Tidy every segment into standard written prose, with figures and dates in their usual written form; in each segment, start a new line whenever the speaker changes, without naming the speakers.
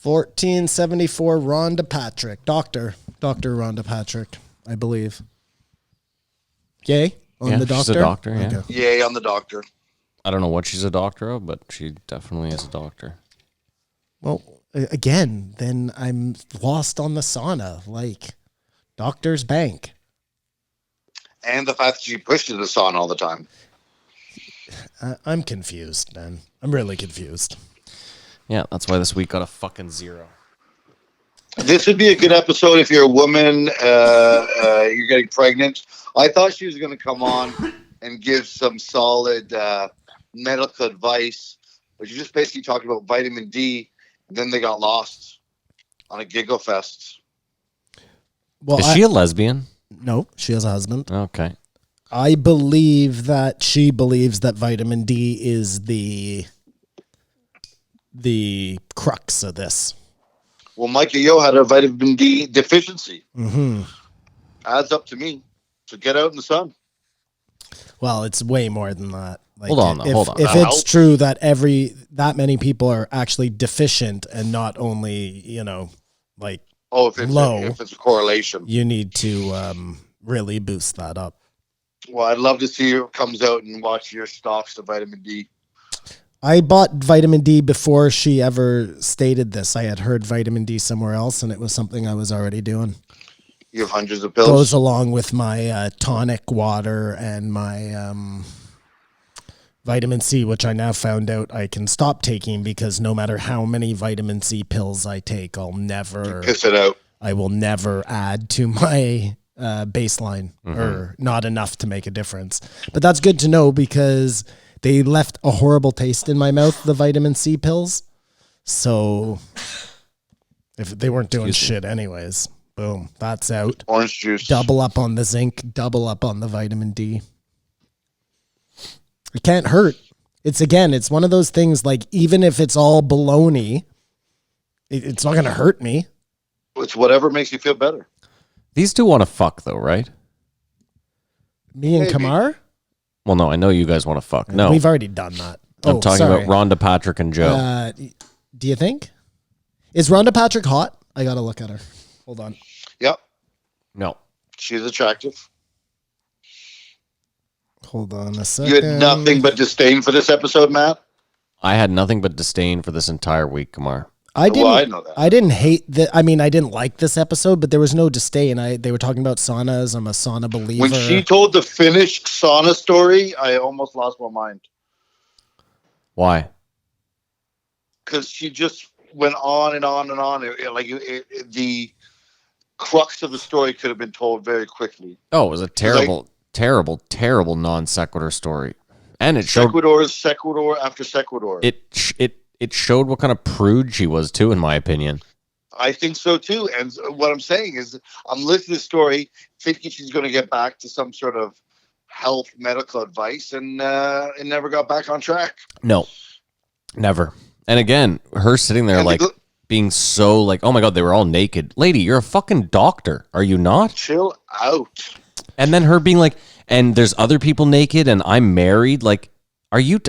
1474 Rhonda Patrick. Dr. Rhonda Patrick, I believe. Yay? On the doctor?
She's a doctor, yeah.
Okay.
Yay on the doctor.
I don't know what she's a doctor of, but she definitely is a doctor.
Well, again, then I'm lost on the sauna. Like, Doctor's Bank.
And the fact that she pushes the sauna all the time.
I'm confused, man. I'm really confused.
Yeah, that's why this week got a fucking 0.
This would be a good episode if you're a woman, you're getting pregnant. I thought she was going to come on and give some solid medical advice, but you just basically talked about vitamin D, and then they got lost on a giggle fest.
Well,
Is she a lesbian?
No, she has a husband.
Okay.
I believe that she believes that vitamin D is the crux of this.
Well, Micah Yo had a vitamin D deficiency.
Mm-hmm.
Adds up to me. So get out in the sun.
Well, it's way more than that. Like,
Hold on.
If it's true that that many people are actually deficient and not only, like
if it's
low,
if it's a correlation,
you need to really boost that up.
Well, I'd love to see who comes out and watch your stocks of vitamin D.
I bought vitamin D before she ever stated this. I had heard vitamin D somewhere else, and it was something I was already doing.
You have hundreds of pills.
Goes along with my tonic water and my vitamin C, which I now found out I can stop taking because no matter how many vitamin C pills I take, I'll never
piss it out.
I will never add to my baseline or not enough to make a difference. But that's good to know because they left a horrible taste in my mouth, the vitamin C pills. So if they weren't doing shit anyways, boom, that's out.
Orange juice.
Double up on the zinc, double up on the vitamin D. It can't hurt. It's one of those things like even if it's all baloney, it's not going to hurt me.
It's whatever makes you feel better.
These two want to fuck, though, right?
Me and
Maybe.
Kamar?
Well, no, I know you guys want to fuck. No.
We've already done that.
I'm talking about Rhonda Patrick and Joe.
Do you think? Is Rhonda Patrick hot? I got to look at her. Hold on.
Yep.
No.
She's attractive.
Hold on a second.
You had nothing but disdain for this episode, Matt?
I had nothing but disdain for this entire week, Kamar.
I
know that.
I didn't hate I didn't like this episode, but there was no disdain. They were talking about saunas. I'm a sauna believer.
When she told the finished sauna story, I almost lost my mind.
Why?
Because she just went on and on and on. The crux of the story could have been told very quickly.
Oh, it was a terrible non sequitur story, and it showed
sequitur after sequitur.
It showed what kind of prude she was too, in my opinion.
I think so too. And what I'm saying is, I'm listening to the story, thinking she's going to get back to some sort of health medical advice, and it never got back on track.
No, never. And again, her sitting there being so like, oh my God, they were all naked. Lady, you're a fucking doctor. Are you not?
Chill out.
And then her being like, and there's other people naked and I'm married. Like, are you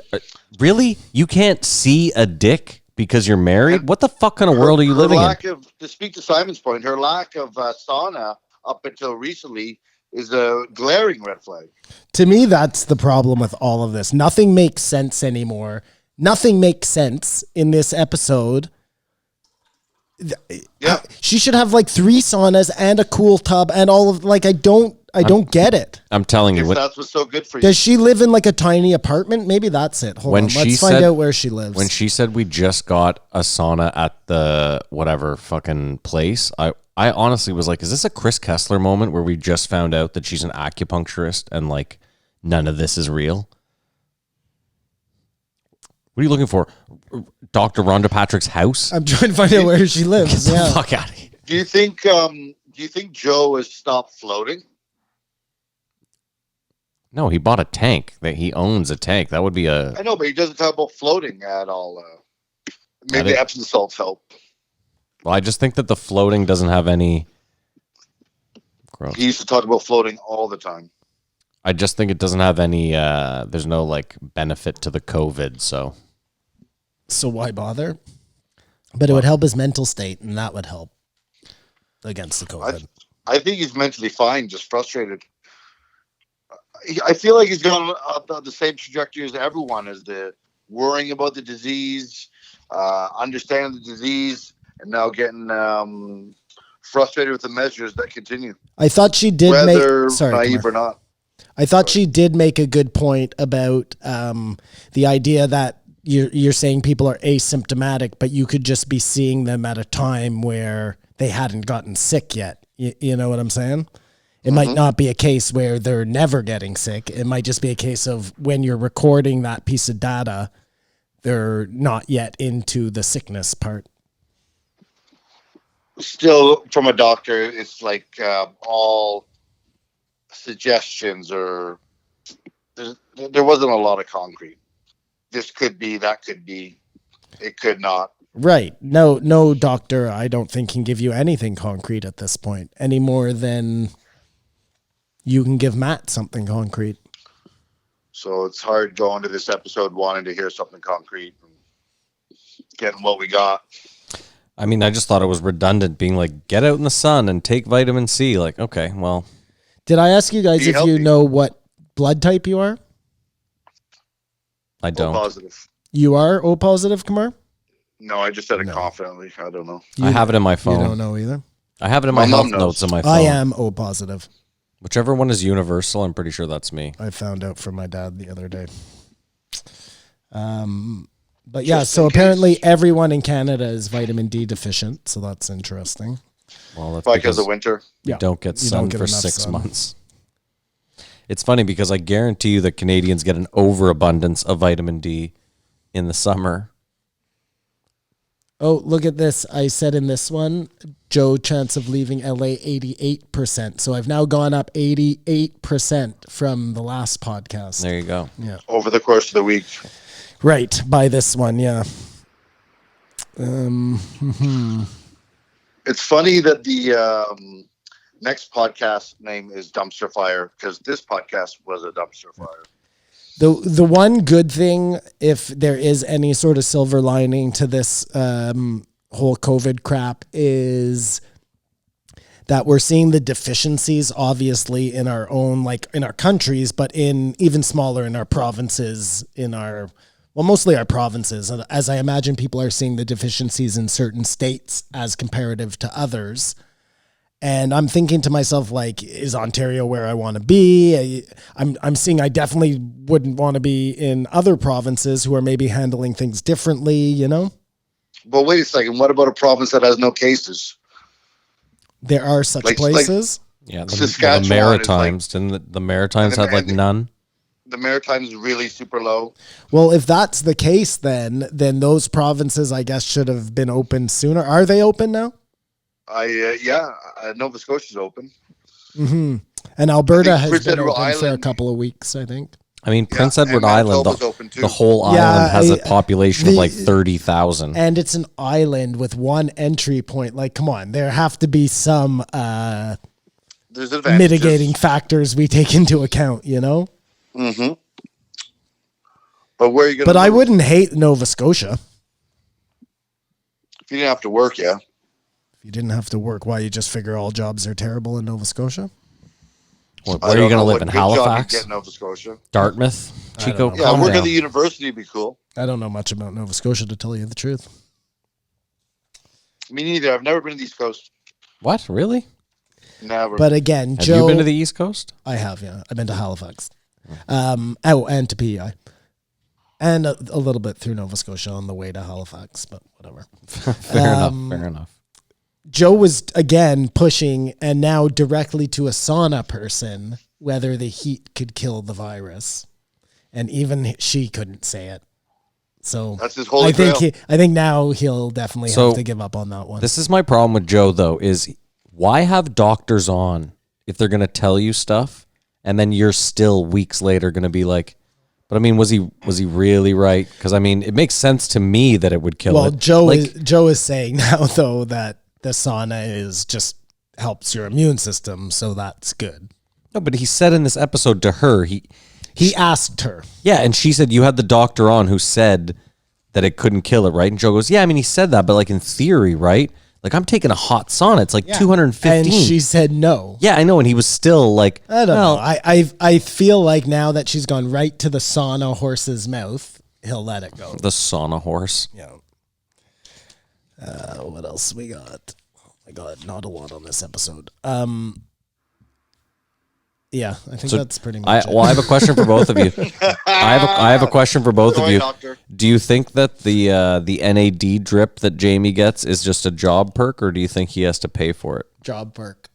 really? You can't see a dick because you're married? What the fuck kind of world are you living in?
To speak to Simon's point, her lack of sauna up until recently is a glaring red flag.
To me, that's the problem with all of this. Nothing makes sense anymore. Nothing makes sense in this episode.
Yeah.
She should have like 3 saunas and a cool tub and all of I don't get it.
I'm telling you.
That's what's so good for you.
Does she live in like a tiny apartment? Maybe that's it. Hold on. Let's find out where she lives.
When she said we just got a sauna at the whatever fucking place, I honestly was like, is this a Chris Kessler moment where we just found out that she's an acupuncturist and like none of this is real? What are you looking for? Dr. Rhonda Patrick's house?
I'm trying to find out where she lives.
Get the fuck out of here.
Do you think Joe has stopped floating?
No, he bought a tank. That he owns a tank. That would be a.
I know, but he doesn't talk about floating at all. Maybe Epsom salts help.
Well, I just think that the floating doesn't have any. Gross.
He used to talk about floating all the time.
I just think it doesn't have any. There's no like benefit to the COVID. So
why bother? But it would help his mental state, and that would help against the COVID.
I think he's mentally fine, just frustrated. I feel like he's gone on the same trajectory as everyone, is the worrying about the disease, understanding the disease, and now getting frustrated with the measures that continue.
I thought she did
whether
naive
or not.
I thought she did make a good point about the idea that you're saying people are asymptomatic, but you could just be seeing them at a time where they hadn't gotten sick yet. You know what I'm saying? It might not be a case where they're never getting sick. It might just be a case of when you're recording that piece of data, they're not yet into the sickness part.
Still, from a doctor, it's like all suggestions, or there wasn't a lot of concrete. This could be, that could be, it could not.
Right. No doctor, I don't think, can give you anything concrete at this point, any more than you can give Matt something concrete.
So it's hard going to this episode wanting to hear something concrete and getting what we got.
I mean, I just thought it was redundant being like, get out in the sun and take vitamin C. Like, okay, well.
Did I ask you guys if you know what blood type you are?
I don't.
O positive.
You are O positive, Kamar?
No, I just said it confidently. I don't know.
I have it in my phone.
You don't know either?
I have it in my health notes on my phone.
I am O positive.
Whichever one is universal, I'm pretty sure that's me.
I found out from my dad the other day. But yeah, so apparently everyone in Canada is vitamin D deficient, so that's interesting.
Well, that's
because of winter.
You don't get sun for 6 months. It's funny because I guarantee you that Canadians get an overabundance of vitamin D in the summer.
Oh, look at this. I said in this one, Joe, chance of leaving LA 88%. So I've now gone up 88% from the last podcast.
There you go.
Yeah.
Over the course of the week.
Right. By this one. Yeah.
It's funny that the next podcast name is Dumpster Fire, because this podcast was a dumpster fire.
The one good thing, if there is any sort of silver lining to this whole COVID crap, is that we're seeing the deficiencies, obviously, in our own, like in our countries, but in even smaller in our provinces, mostly our provinces. As I imagine people are seeing the deficiencies in certain states as comparative to others. And I'm thinking to myself, like, is Ontario where I want to be? I'm seeing I definitely wouldn't want to be in other provinces who are maybe handling things differently, you know?
But wait a second. What about a province that has no cases?
There are such places.
Yeah,
Saskatchewan.
The Maritimes. Didn't the Maritimes had like none?
The Maritimes is really super low.
Well, if that's the case, then those provinces, I guess, should have been open sooner. Are they open now?
Nova Scotia's open.
Mm-hmm. And Alberta has
Prince
been
Edward
open
Island
for a couple of weeks, I think.
I mean, Prince Edward Island, the whole
Yeah,
island has a population of like 30,000.
And it's an island with one entry point. Like, come on, there have to be some
There's advantages.
mitigating factors we take into account, you know?
Mm-hmm. But where are you going to
But I wouldn't hate Nova Scotia.
If you didn't have to work, yeah.
If you didn't have to work, why you just figure all jobs are terrible in Nova Scotia?
Where are you going to live? In Halifax?
Get Nova Scotia.
Dartmouth? Chico?
Yeah, work at the university would be cool.
I don't know much about Nova Scotia, to tell you the truth.
Me neither. I've never been to the East Coast.
What? Really?
Never.
But again,
Have
Joe...
you been to the East Coast?
I have, yeah. I've been to Halifax. And to PEI. And a little bit through Nova Scotia on the way to Halifax, but whatever.
Fair enough.
Joe was, again, pushing, and now directly to a sauna person, whether the heat could kill the virus. And even she couldn't say it. So
that's his holy
grail. I think now he'll definitely have to give up on that one.
This is my problem with Joe, though, is why have doctors on if they're going to tell you stuff, and then you're still weeks later going to be like, but I mean, was he really right? Because I mean, it makes sense to me that it would kill it.
Well, Joe is saying now, though, that the sauna is just helps your immune system, so that's good.
No, but he said in this episode to her, he
asked her.
Yeah, and she said you had the doctor on who said that it couldn't kill it, right? And Joe goes, yeah, I mean, he said that, but like in theory, right? Like I'm taking a hot sauna. It's like 215.
And she said no.
Yeah, I know. And he was still like,
I don't know. I feel like now that she's gone right to the sauna horse's mouth, he'll let it go.
the sauna horse.
Yeah. What else we got? Oh my God, not a lot on this episode. Yeah, I think that's pretty much it.
I have a question for both of you. I have a question for both of you.
Doctor.
Do you think that the NAD drip that Jamie gets is just a job perk, or do you think he has to pay for it?
Job perk.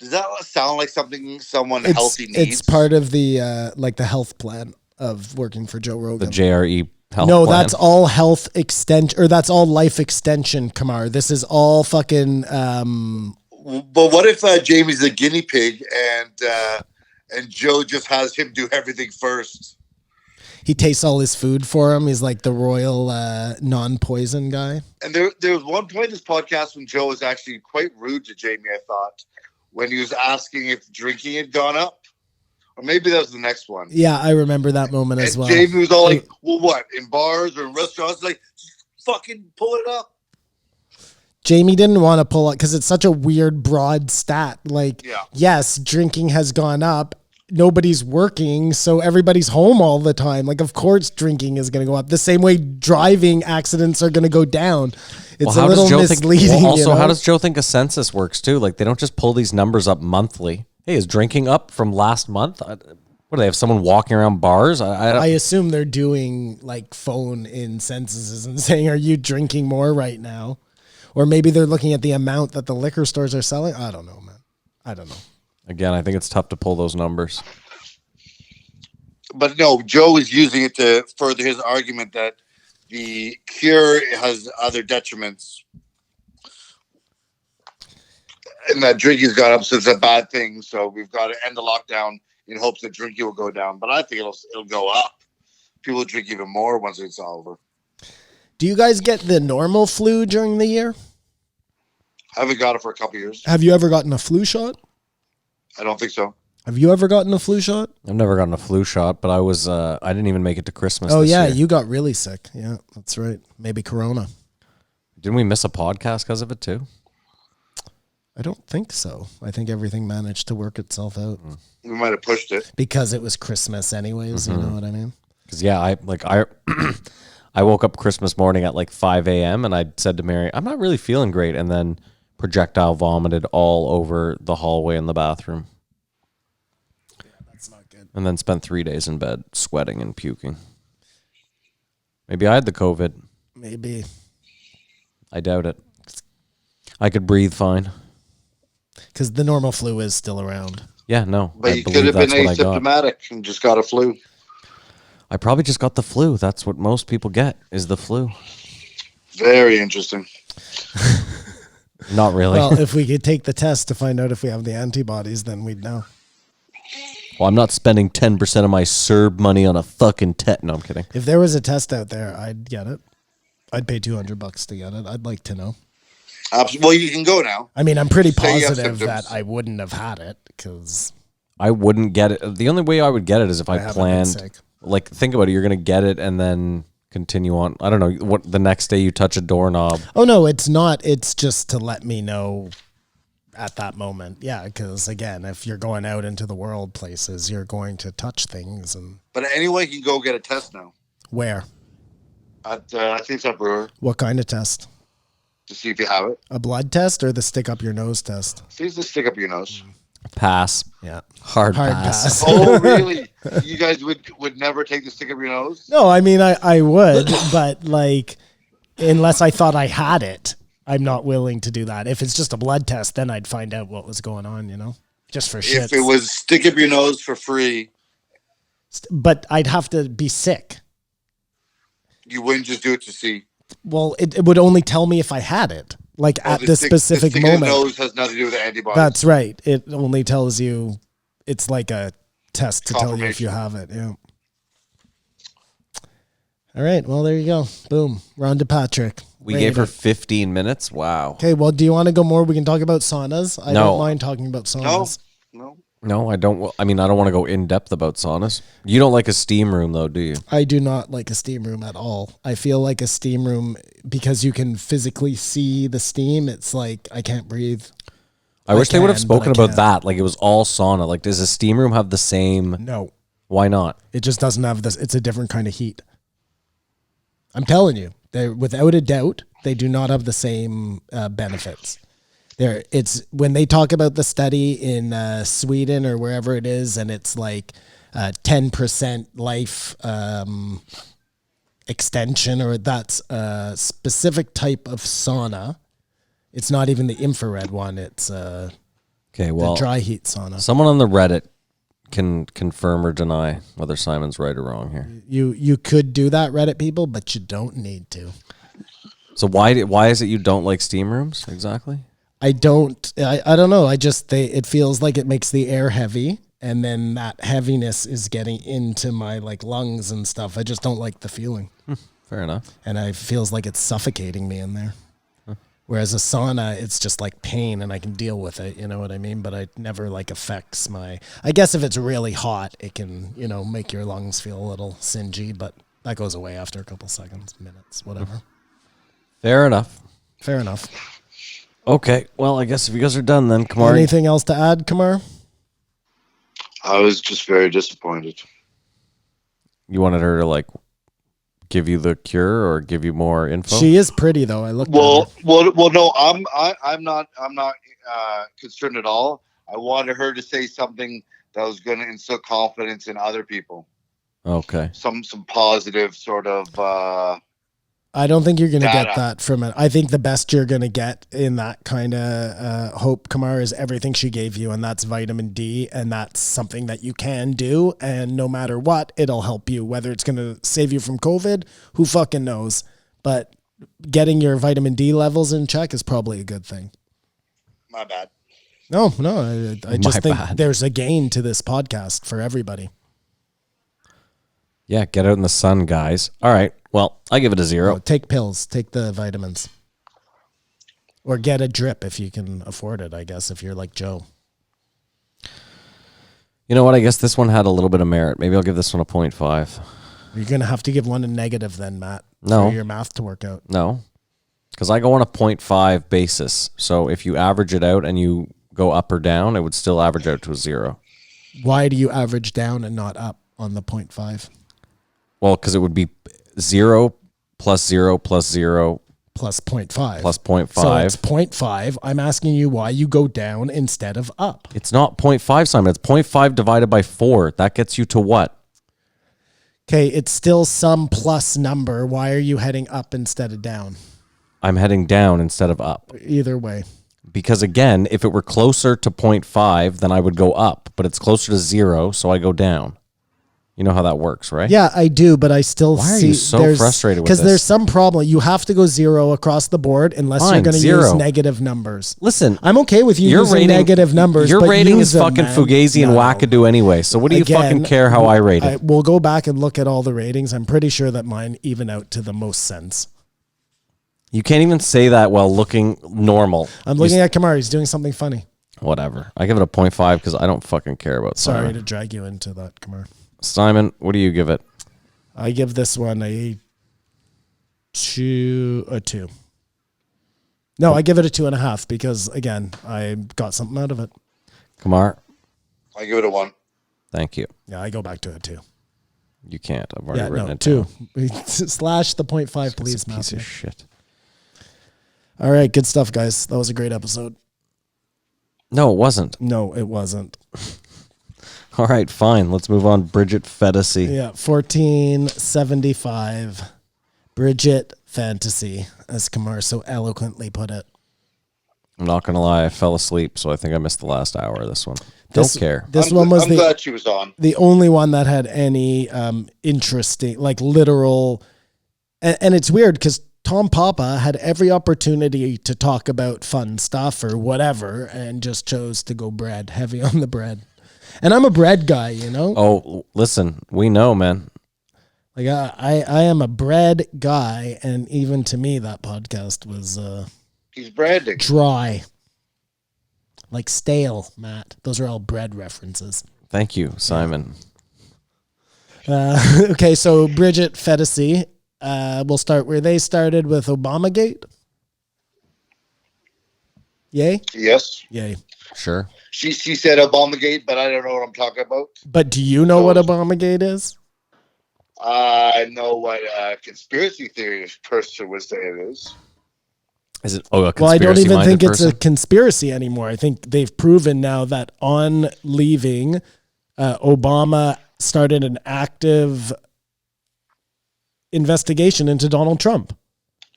Does that sound like something someone healthy needs?
It's part of the like the health plan of working for Joe Rogan.
The JRE health
No,
plan?
that's all health extension, or that's all life extension, Kamar. This is all fucking.
But what if Jamie's a guinea pig and Joe just has him do everything first?
He tastes all his food for him. He's like the royal non-poison guy.
And there was one point in this podcast when Joe was actually quite rude to Jamie, I thought, when he was asking if drinking had gone up. Or maybe that was the next one.
Yeah, I remember that moment as well.
Jamie was all like, well, what, in bars or in restaurants? Like, just fucking pull it up.
Jamie didn't want to pull it because it's such a weird, broad stat. Like, yes, drinking has gone up. Nobody's working, so everybody's home all the time. Like, of course, drinking is going to go up. The same way driving accidents are going to go down. It's a little misleading.
Also, how does Joe think a census works, too? Like, they don't just pull these numbers up monthly. Hey, is drinking up from last month? What, do they have someone walking around bars?
I assume they're doing, like, phone-in censuses and saying, are you drinking more right now? Or maybe they're looking at the amount that the liquor stores are selling. I don't know, man. I don't know.
Again, I think it's tough to pull those numbers.
But no, Joe is using it to further his argument that the cure has other detriments. And that drinking's gone up, so it's a bad thing. So we've got to end the lockdown in hopes that drinking will go down. But I think it'll go up. People will drink even more once it's over.
Do you guys get the normal flu during the year?
I haven't got it for a couple years.
Have you ever gotten a flu shot?
I don't think so.
Have you ever gotten a flu shot?
I've never gotten a flu shot, but I didn't even make it to Christmas
this
year.
You got really sick. Yeah, that's right. Maybe Corona.
Didn't we miss a podcast because of it too?
I don't think so. I think everything managed to work itself out.
We might have pushed it.
Because it was Christmas anyways, you know what I mean?
Because, I woke up Christmas morning at like 5 a.m. and I said to Mary, I'm not really feeling great. And then projectile vomited all over the hallway in the bathroom.
Yeah, that's not good.
And then spent 3 days in bed sweating and puking. Maybe I had the COVID.
Maybe.
I doubt it. I could breathe fine.
Because the normal flu is still around.
Yeah, no.
But you could have been asymptomatic and just got a flu.
I probably just got the flu. That's what most people get, is the flu.
Very interesting.
Not really.
Well, if we could take the test to find out if we have the antibodies, then we'd know.
Well, I'm not spending 10% of my CERB money on a fucking test. No, I'm kidding.
If there was a test out there, I'd get it. I'd pay $200 to get it. I'd like to know.
Well, you can go now.
I mean, I'm pretty positive that I wouldn't have had it because
I wouldn't get it. The only way I would get it is if I planned. Like, think about it. You're going to get it and then continue on. I don't know. What the next day you touch a doorknob.
Oh, no, it's not. It's just to let me know at that moment. Yeah, because, again, if you're going out into the world places, you're going to touch things.
But anyway, you can go get a test now.
Where?
I think it's at Brewer.
What kind of test?
To see if you have it.
A blood test or the stick up your nose test?
See the stick up your nose.
Pass.
Yeah.
Hard pass.
Oh, really? You guys would never take the stick up your nose?
No, I mean, I would, but like, unless I thought I had it, I'm not willing to do that. If it's just a blood test, then I'd find out what was going on, just for shit.
If it was stick up your nose for free.
But I'd have to be sick.
You wouldn't just do it to see.
Well, it would only tell me if I had it. Like at the specific moment.
The nose has nothing to do with the antibodies.
That's right. It only tells you, it's like a test to tell you if you have it. Yeah. All right. Well, there you go. Boom. We're on to Patrick.
We gave her 15 minutes. Wow.
Okay. Well, do you want to go more? We can talk about saunas. I don't mind talking about saunas.
No.
No, I don't. I mean, I don't want to go in depth about saunas. You don't like a steam room, though, do you?
I do not like a steam room at all. I feel like a steam room, because you can physically see the steam, it's like I can't breathe.
I wish they would have
can, but
spoken
I
about
can't.
that. Like it was all sauna. Like, does a steam room have the same?
No,
Why not?
it just doesn't have this. It's a different kind of heat. I'm telling you, they without a doubt, they do not have the same benefits. It's when they talk about the study in Sweden or wherever it is, and it's like 10% life extension, or that's a specific type of sauna. It's not even the infrared one. It's
Okay,
the
well,
dry heat sauna.
someone on the Reddit can confirm or deny whether Simon's right or wrong here.
You could do that, Reddit people, but you don't need to.
So why is it you don't like steam rooms exactly?
I don't know. It feels like it makes the air heavy, and then that heaviness is getting into my like lungs and stuff. I just don't like the feeling.
Fair enough.
And it feels like it's suffocating me in there. Whereas a sauna, it's just like pain and I can deal with it, you know what I mean? But it never like affects I guess if it's really hot, it can, make your lungs feel a little singy, but that goes away after a couple seconds, minutes, whatever.
Fair enough.
Fair enough.
Okay, well, I guess if you guys are done then, Kamar.
Anything else to add, Kamar?
I was just very disappointed.
You wanted her to like give you the cure or give you more info?
She is pretty though. I looked at
Well,
her.
no, I'm not concerned at all. I wanted her to say something that was going to instill confidence in other people.
Okay.
Some positive sort of.
I don't think you're going to
Data.
get that from it. I think the best you're going to get in that kind of hope, Kamar, is everything she gave you, and that's vitamin D, and that's something that you can do, and no matter what, it'll help you. Whether it's going to save you from COVID, who fucking knows? But getting your vitamin D levels in check is probably a good thing.
My bad.
No, I just think
bad.
there's a gain to this podcast for everybody.
Yeah, get out in the sun, guys. All right. Well, I give it a 0.
Take pills, take the vitamins. Or get a drip if you can afford it, I guess, if you're like Joe.
You know what? I guess this one had a little bit of merit. Maybe I'll give this one a 0.5.
You're going to have to give one a negative then, Matt.
No.
For your math to work out.
No, because I go on a 0.5 basis. So if you average it out and you go up or down, it would still average out to a 0.
Why do you average down and not up on the 0.5?
Well, because it would be 0 plus 0 plus 0
Plus 0.5.
plus 0.5.
So it's 0.5. I'm asking you why you go down instead of up.
It's not 0.5, Simon. It's 0.5 divided by 4. That gets you to what?
Okay, it's still some plus number. Why are you heading up instead of down?
I'm heading down instead of up.
Either way.
Because again, if it were closer to 0.5, then I would go up. But it's closer to 0, so I go down. You know how that works, right?
Yeah, I do, but I still
Why are
see
you so frustrated with
because
this?
there's some problem. You have to go 0 across the board unless
Fine,
you're going to
0.
use negative numbers.
Listen,
I'm okay with you
your
using
rating,
negative numbers.
Your
but
rating
use
is
them,
fucking
man.
fugazi and
No.
wackadoo anyway. So what do you
Again,
fucking care how I rate it?
We'll go back and look at all the ratings. I'm pretty sure that mine even out to the most sense.
You can't even say that while looking normal.
I'm looking at Kamar. He's doing something funny.
Whatever. I give it a 0.5 because I don't fucking care about
Sorry
Simon.
to drag you into that, Kamar.
Simon, what do you give it?
I give this one a 2. No, I give it a 2.5 because again, I got something out of it.
Kamar,
I give it a 1.
thank you.
Yeah, I go back to a 2.
You can't. I've already
Yeah,
written
no,
it
2.
down.
Slash the 0.5,
It's
please,
a piece
Matthew.
of shit.
All right, good stuff, guys. That was a great episode.
No, it wasn't.
No, it wasn't.
All right, fine. Let's move on. Bridget Fedesi.
Yeah, 1475. Bridget Fantasy, as Kamar so eloquently put it.
I'm not going to lie. I fell asleep, so I think I missed the last hour of this one. Don't care.
This one was
I'm
the
glad she was on.
the only one that had any interesting, like literal, and it's weird because Tom Papa had every opportunity to talk about fun stuff or whatever and just chose to go bread, heavy on the bread. And I'm a bread guy, you know?
Oh, listen. We know, man.
Like I am a bread guy, and even to me that podcast was
He's branding.
dry. Like stale, Matt. Those are all bread references.
Thank you, Simon.
Okay, so Bridget Fedesi. We'll start where they started with Obamagate. Yay?
Yes.
Yay.
Sure.
She said Obamagate, but I don't know what I'm talking about.
But do you know what Obamagate is?
I know what a conspiracy theorist person would say it is.
Is it? Oh, a
Well, I don't even think it's
person?
a conspiracy anymore. I think they've proven now that on leaving, Obama started an active investigation into Donald Trump.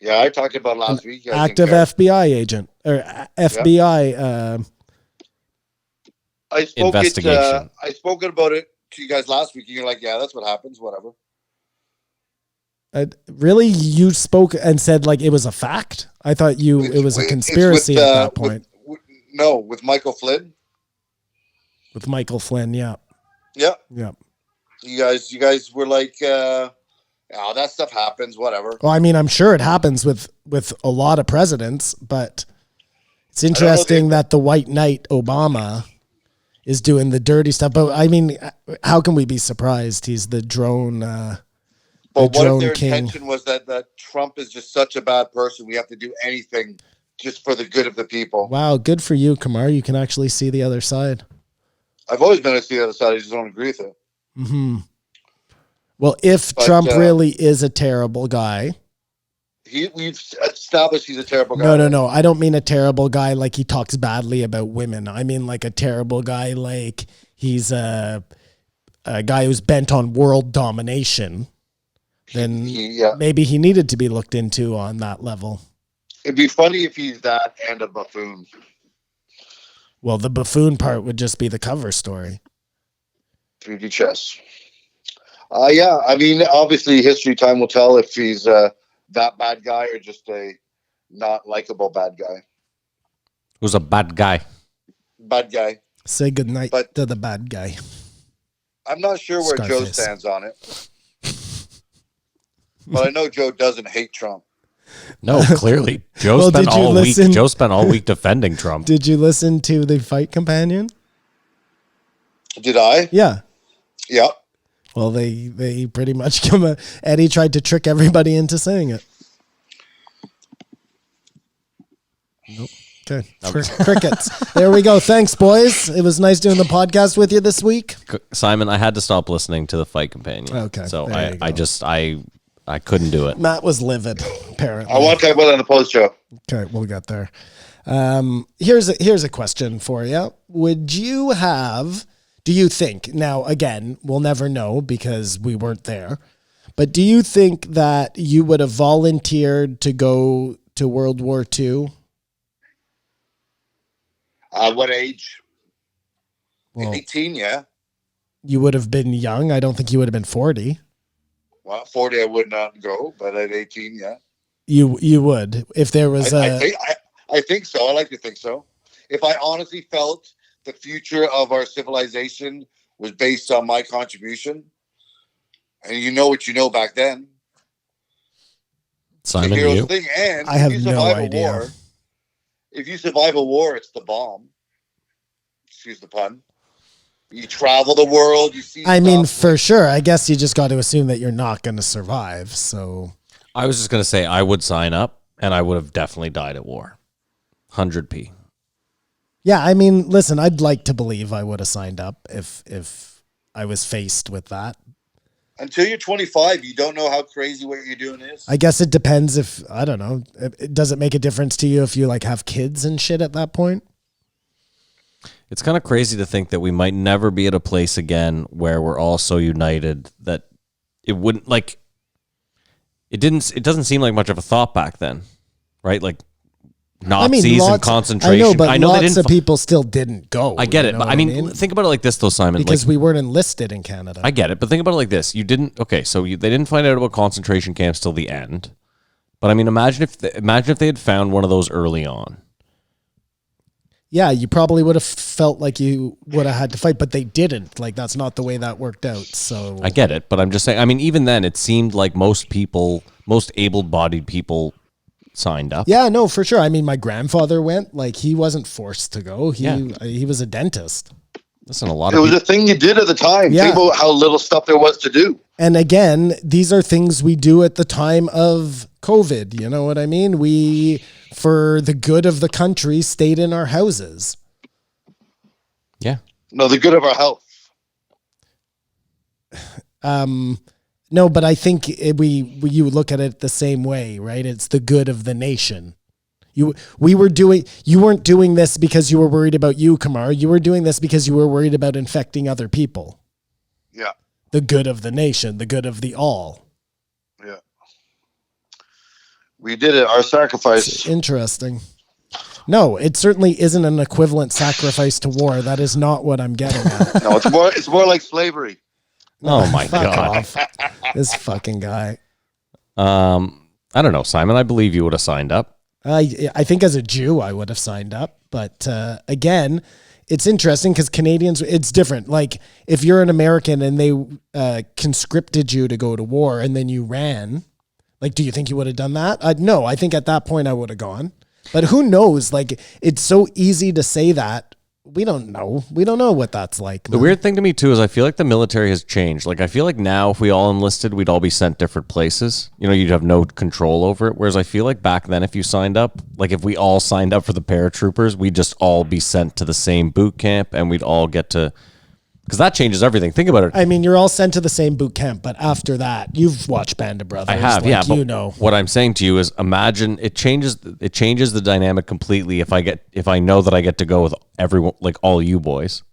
Yeah, I talked about last week.
Active FBI agent or FBI.
I spoke
investigation.
I spoke about it to you guys last week. And you're like, yeah, that's what happens. Whatever.
Really, you spoke and said like it was a fact. I thought it was a conspiracy at that point.
With Michael Flynn.
With Michael Flynn, yeah.
Yeah.
Yeah.
You guys were like, oh, that stuff happens. Whatever.
Well, I mean, I'm sure it happens with a lot of presidents, but it's interesting that the White Knight Obama is doing the dirty stuff. But I mean, how can we be surprised? He's the drone.
But what if their
king.
intention was that Trump is just such a bad person? We have to do anything just for the good of the people.
Wow, good for you, Kamar. You can actually see the other side.
I've always been able to see the other side. I just don't agree with it.
Mm-hmm. Well, if Trump really is a terrible guy.
We've established he's a terrible guy.
No. I don't mean a terrible guy like he talks badly about women. I mean like a terrible guy like he's a guy who's bent on world domination. Then maybe he needed to be looked into on that level.
It'd be funny if he's that and a buffoon.
Well, the buffoon part would just be the cover story.
3D chess. Yeah, I mean, obviously history time will tell if he's that bad guy or just a not likable bad guy.
Who's a bad guy?
Bad guy.
Say goodnight to the bad guy.
I'm not sure where Joe stands on it. But I know Joe doesn't hate Trump.
No, clearly. Joe spent all week defending Trump.
Did you listen to the Fight Companion?
Did I?
Yeah.
Yeah.
Well, they pretty much Eddie tried to trick everybody into saying it. Nope. Okay. Crickets. There we go. Thanks, boys. It was nice doing the podcast with you this week.
Simon, I had to stop listening to the Fight Companion.
Okay.
So I couldn't do it.
Matt was livid, apparently.
I want to talk about it on the post show.
Okay, we'll get there. Here's a question for you. Do you think, now again, we'll never know because we weren't there, but do you think that you would have volunteered to go to World War II?
What age?
Well,
18, yeah.
You would have been young. I don't think you would have been 40.
Well, 40 I would not go, but at 18, yeah.
You would if there was
I think so. I like to think so. If I honestly felt the future of our civilization was based on my contribution, and you know what you know back then.
Simon,
you? Thing, and
I have no idea.
If you survive a war, it's the bomb. Excuse the pun. You travel the world. You see.
I mean, for sure. I guess you just got to assume that you're not going to survive. So
I was just going to say I would sign up, and I would have definitely died at war. 100p.
Yeah, I mean, listen, I'd like to believe I would have signed up if I was faced with that.
Until you're 25, you don't know how crazy what you're doing is.
I guess it depends if, I don't know, does it make a difference to you if you like have kids and shit at that point?
It's kind of crazy to think that we might never be at a place again where we're all so united that it wouldn't like, it doesn't seem like much of a thought back then, right? Like Nazis and concentration.
I know, but lots of people still didn't go.
I get it. But I mean, think about it like this though, Simon.
Because we weren't enlisted in Canada.
I get it. But think about it like this. They didn't find out about concentration camps till the end. But I mean, imagine if they had found one of those early on.
Yeah, you probably would have felt like you would have had to fight, but they didn't. Like, that's not the way that worked out. So
I get it, but I'm just saying, I mean, even then, it seemed like most able-bodied people signed up.
Yeah, no, for sure. I mean, my grandfather went. Like, he wasn't forced to go. He was a dentist.
Listen, a lot
It
of
was a thing you did at the time.
Yeah.
Think about how little stuff there was to do.
And again, these are things we do at the time of COVID. You know what I mean? We, for the good of the country, stayed in our houses.
yeah.
No, the good of our health.
No, but I think you look at it the same way, right? It's the good of the nation. You weren't doing this because you were worried about you, Kamar. You were doing this because you were worried about infecting other people.
Yeah.
The good of the nation, the good of the all.
Yeah. We did it. Our sacrifice.
Interesting. No, it certainly isn't an equivalent sacrifice to war. That is not what I'm getting at.
No, it's more like slavery.
Oh my
Fuck
God.
off. This fucking guy.
I don't know, Simon. I believe you would have signed up.
I think as a Jew, I would have signed up. But again, it's interesting because Canadians, it's different. Like if you're an American and they conscripted you to go to war and then you ran, like, do you think you would have done that? No, I think at that point I would have gone. But who knows? Like, it's so easy to say that. We don't know. We don't know what that's like.
The weird thing to me too is I feel like the military has changed. Like I feel like now if we all enlisted, we'd all be sent different places. You know, you'd have no control over it. Whereas I feel like back then, if you signed up, like if we all signed up for the paratroopers, we'd just all be sent to the same boot camp, and we'd all get to. Because that changes everything. Think about it.
I mean, you're all sent to the same boot camp, but after that, you've watched Band of Brothers.
I have,
like,
yeah. But
you know.
what I'm saying to you is, imagine it changes the dynamic completely if I know that I get to go with everyone, like all you boys,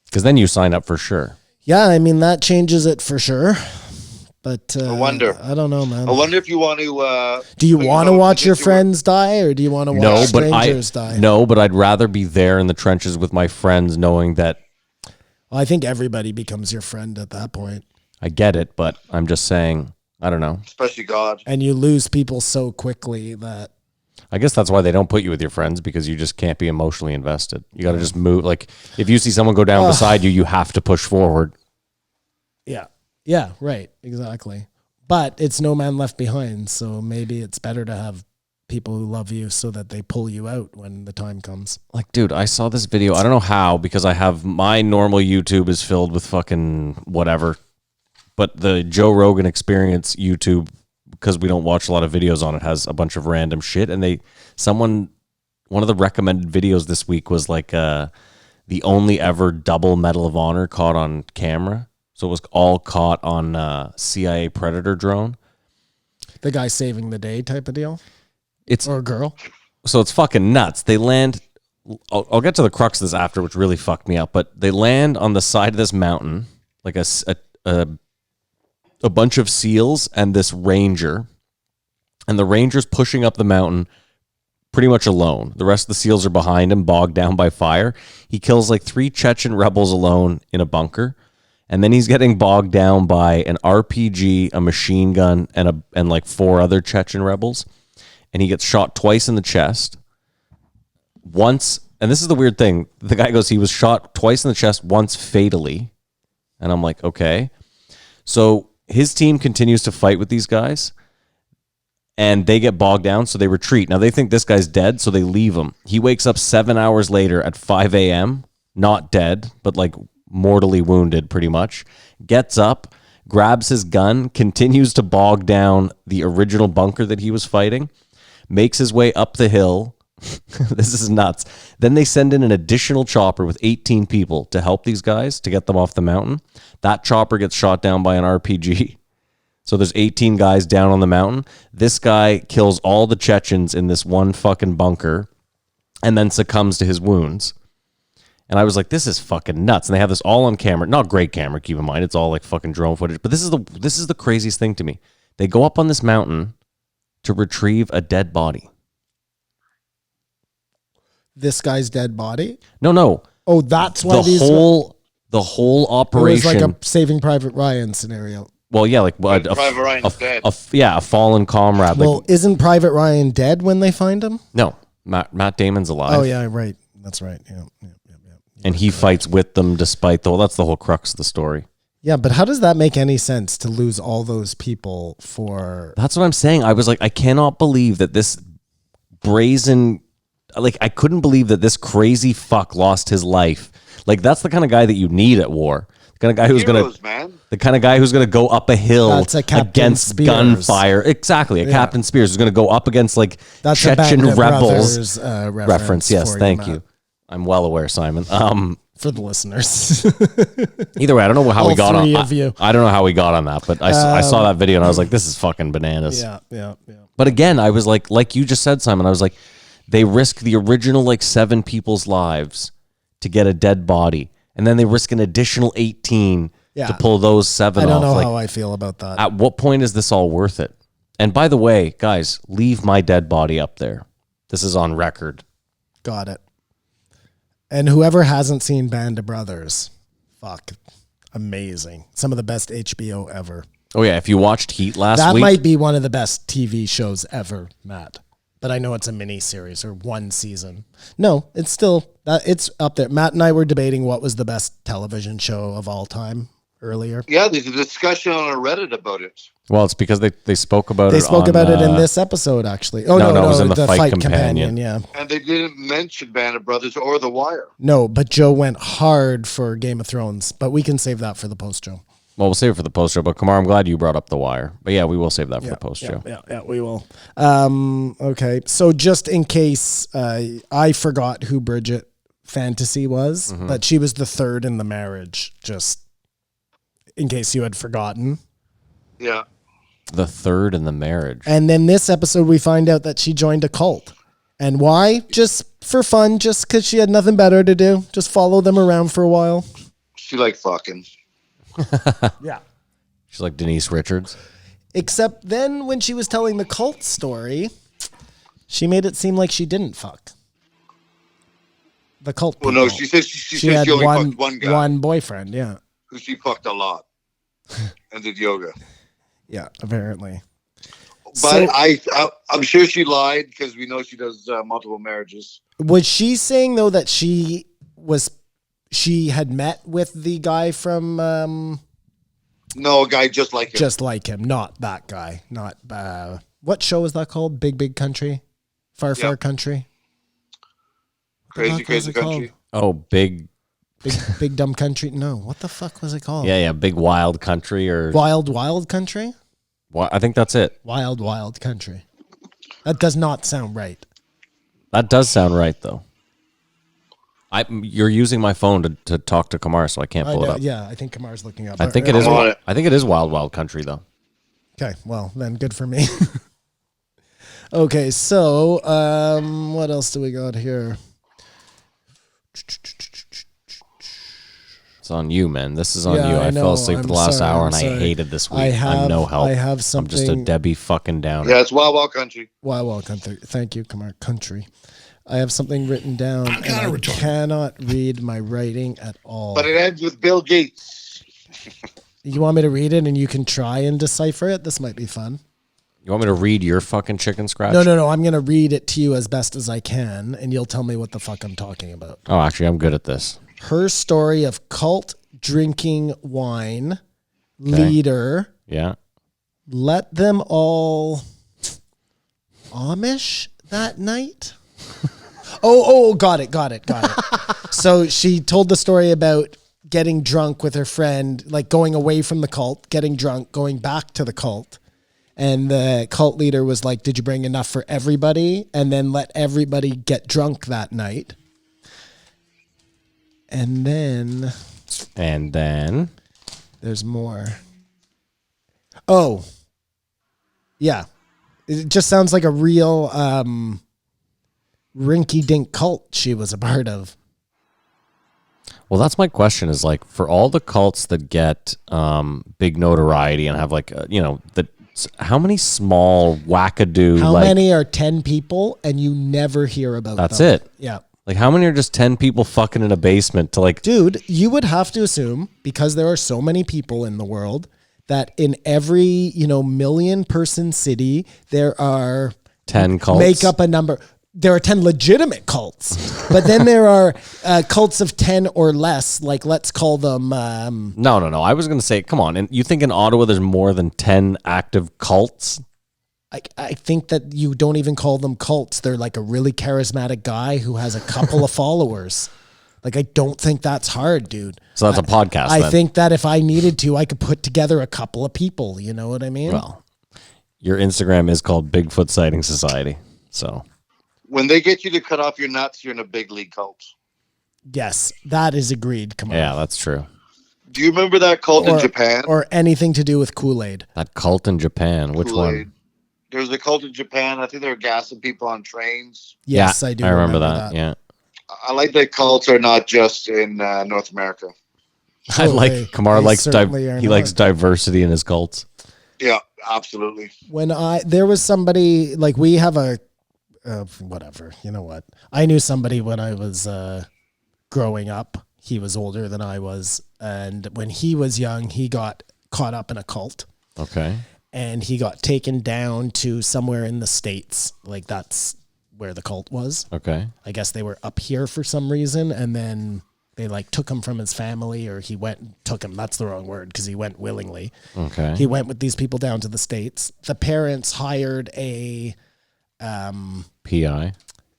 because then you sign up for sure.
Yeah, I mean that changes it for sure. But
I wonder.
I don't know, man.
I wonder if you want to.
Do you want to watch your friends die, or do you want to watch strangers die?
No, but I'd rather be there in the trenches with my friends, knowing that.
Well, I think everybody becomes your friend at that point.
I get it, but I'm just saying, I don't know.
Especially God.
And you lose people so quickly that.
I guess that's why they don't put you with your friends, because you just can't be emotionally invested. You got to just move. Like if you see someone go down beside you, you have to push forward.
Yeah. Yeah, right. Exactly. But it's no man left behind. So maybe it's better to have people who love you so that they pull you out when the time comes.
Like, dude, I saw this video. I don't know how, because I have my normal YouTube is filled with fucking whatever. But the Joe Rogan Experience YouTube, because we don't watch a lot of videos on it, has a bunch of random shit. And one of the recommended videos this week was like the only ever double Medal of Honor caught on camera. So it was all caught on CIA Predator drone.
The guy saving the day type of deal? Or girl?
So it's fucking nuts. They land. I'll get to the crux of this after, which really fucked me up. But they land on the side of this mountain, like a bunch of SEALs and this ranger, and the ranger's pushing up the mountain pretty much alone. The rest of the SEALs are behind him, bogged down by fire. He kills like 3 Chechen rebels alone in a bunker, and then he's getting bogged down by an RPG, a machine gun, and like 4 other Chechen rebels. And he gets shot twice in the chest. Once, and this is the weird thing, the guy goes, he was shot twice in the chest, once fatally. And I'm like, okay. So his team continues to fight with these guys, and they get bogged down, so they retreat. Now they think this guy's dead, so they leave him. He wakes up 7 hours later at 5 a.m., not dead, but like mortally wounded pretty much. Gets up, grabs his gun, continues to bog down the original bunker that he was fighting, makes his way up the hill. This is nuts. Then they send in an additional chopper with 18 people to help these guys to get them off the mountain. That chopper gets shot down by an RPG. So there's 18 guys down on the mountain. This guy kills all the Chechens in this one fucking bunker and then succumbs to his wounds. And I was like, this is fucking nuts. And they have this all on camera. Not great camera, keep in mind. It's all like fucking drone footage. But this is the craziest thing to me. They go up on this mountain to retrieve a dead body.
This guy's dead body?
No.
Oh, that's why
the whole
it
operation.
was like a Saving Private Ryan scenario.
Well, yeah, like
Private Ryan's dead.
A fallen comrade.
Well, isn't Private Ryan dead when they find him?
No, Matt Damon's alive.
Oh yeah, right. That's right. Yeah.
And he fights with them despite that's the whole crux of the story.
Yeah, but how does that make any sense to lose all those people for?
That's what I'm saying. I was like, I cannot believe that this brazen, like I couldn't believe that this crazy fuck lost his life. Like that's the kind of guy that you need at war. The kind of guy who's
Heroes,
gonna,
man.
the kind of guy who's gonna go up a hill
That's a Captain
against
Spears.
gunfire. Exactly, a Captain Spears who's gonna go up against like
That's a
Chechen
Band of
rebels.
Brothers,
Reference, yes,
for
thank
Matt.
you. I'm well aware, Simon.
For the listeners.
Either way, I don't know how
All
we got
three
on.
of you.
I don't know how we got on that, but I saw that video and I was like, "This is fucking bananas."
yeah.
But again, I was like you just said, Simon. I was like, they risk the original like 7 people's lives to get a dead body, and then they risk an additional 18
Yeah.
to pull those 7
I
off.
don't know
Like,
how I feel about that.
at what point is this all worth it? And by the way, guys, leave my dead body up there. This is on record.
Got it. And whoever hasn't seen Band of Brothers, fuck, amazing. Some of the best HBO ever.
Oh yeah, if you watched Heat last
That
week,
might be one of the best TV shows ever, Matt. But I know it's a mini series or one season. No, it's still it's up there. Matt and I were debating what was the best television show of all time earlier.
Yeah, there's a discussion on Reddit about it.
well, it's because they spoke about it.
They spoke
on,
about it in this episode, actually. Oh
no,
no,
it was in the Fight Companion.
Yeah.
And they didn't mention Band of Brothers or The Wire.
No, but Joe went hard for Game of Thrones, but we can save that for the post show.
Well, we'll save it for the post show. But Kamar, I'm glad you brought up The Wire. But yeah, we will save that for the post show.
Yeah, we will. Okay, so just in case I forgot who Bridget Fantasy was,
Mm-hmm.
but she was the third in the marriage, just in case you had forgotten.
Yeah.
The third in the marriage.
And then this episode, we find out that she joined a cult. And why? Just for fun, just because she had nothing better to do. Just follow them around for a while.
She like fucking.
Yeah.
She's like Denise Richards.
Except then when she was telling the cult story, she made it seem like she didn't fuck. The cult
Well,
people.
no, she says she
had
only
one,
fucked one guy
one boyfriend, yeah.
who she fucked a lot and did yoga.
Yeah, apparently.
But
So-
I'm sure she lied because we know she does multiple marriages.
Was she saying, though, that she had met with the guy from
No, a guy just like him.
just like him, not that guy, not what show is that called? Big Country? Far Country? What the
Crazy
fuck was it
Country.
Oh, big.
Big Dumb Country? No, what the fuck was it called?
Yeah, Big Wild Country or.
Wild Country?
I think that's it.
Wild Country. That does not sound right.
That does sound right, though. You're using my phone to talk to Kamar, so I can't pull it up.
Yeah, I think Kamar's looking up.
I think it
I'm
is.
on it.
I think it is Wild Wild Country, though.
Okay, well, then good for me. Okay, so what else do we got here?
It's on you, man. This is on
Yeah,
you.
I
I
know.
fell asleep for
I'm
the last
sorry,
hour,
I'm
and I
sorry.
hated this week.
I have-
I'm no help.
I have
I'm just a
something-
Debbie fucking downer.
Yeah, it's Wild Wild Country.
Wild Country. Thank you, Kamar. Country. I have something written down, and I cannot read my writing at all.
But it ends with Bill Gates.
You want me to read it, and you can try and decipher it? This might be fun.
You want me to read your fucking chicken scratch?
No. I'm going to read it to you as best as I can, and you'll tell me what the fuck I'm talking about.
Oh, actually, I'm good at this.
Her story of cult drinking wine, leader,
Yeah.
let them all Amish that night. Oh, got it. So she told the story about getting drunk with her friend, like going away from the cult, getting drunk, going back to the cult. And the cult leader was like, did you bring enough for everybody? And then let everybody get drunk that night. And then there's more. Oh, yeah. It just sounds like a real rinky-dink cult she was a part of.
Well, that's my question is like for all the cults that get big notoriety and have like, how many small wackadoo,
How
like,
many are 10 people and you never hear about
That's
them?
it.
Yeah.
like how many are just 10 people fucking in a basement to like,
Dude, you would have to assume, because there are so many people in the world, that in every, million-person city, there are
10 cults?
make up a number. There are 10 legitimate cults, but then there are cults of 10 or less, like let's call them.
No. I was going to say, come on. And you think in Ottawa there's more than 10 active cults?
I think that you don't even call them cults. They're like a really charismatic guy who has a couple of followers. Like, I don't think that's hard, dude.
So that's a podcast.
I
then.
think that if I needed to, I could put together a couple of people. You know what I mean?
Well, your Instagram is called Bigfoot Sighting Society. So
When they get you to cut off your nuts, you're in a big league cult.
Yes, that is agreed. Come on.
yeah, that's true.
Do you remember that cult in Japan?
Or anything to do with Kool-Aid.
That cult in Japan. Which
Kool-Aid.
one?
There's a cult in Japan. I think they were gassing people on trains.
Yes,
yeah,
I do.
I remember that. Yeah.
I like that cults are not just in North America.
I like
they-
Kamar
they
likes
certainly are
he
not.
likes diversity in his cults.
Yeah, absolutely.
When there was somebody, like, we have a, whatever, you know what? I knew somebody when I was growing up. He was older than I was. And when he was young, he got caught up in a cult.
Okay.
And he got taken down to somewhere in the States. Like, that's where the cult was.
Okay.
I guess they were up here for some reason. And then they, like, took him from his family, or he went, took him. That's the wrong word, because he went willingly.
Okay.
He went with these people down to the States. The parents hired a,
PI,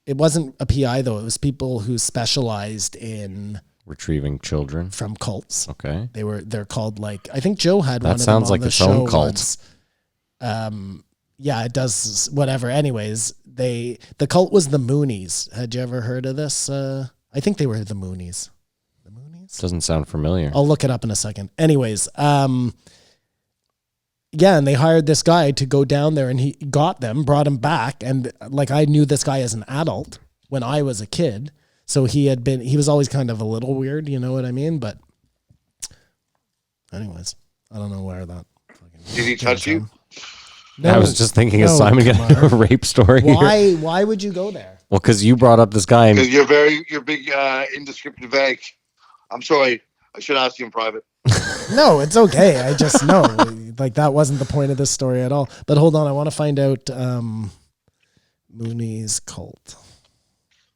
it wasn't a PI though. It was people who specialized in
retrieving children.
from cults.
Okay.
They're called, like, I think Joe had
That
one of them
sounds
on
like
the
its own
show
cult.
once. Yeah, it does. Whatever. Anyways, the cult was the Moonies. Had you ever heard of this? I think they were the Moonies. The Moonies?
Doesn't sound familiar.
I'll look it up in a second. Anyways, yeah, and they hired this guy to go down there, and he got them, brought him back, and, like, I knew this guy as an adult when I was a kid, so he was always kind of a little weird, you know what I mean? But anyways, I don't know where that fucking
Did he touch
came
you?
from. No,
I was just thinking of
no,
Simon getting
Kumar.
a rape story here.
Why would you go there?
Well, because you brought up this guy and
Because you're big indescript vague. I'm sorry. I should ask you in private.
No, it's okay. I just know, like, that wasn't the point of this story at all. But hold on, I want to find out Mooney's cult.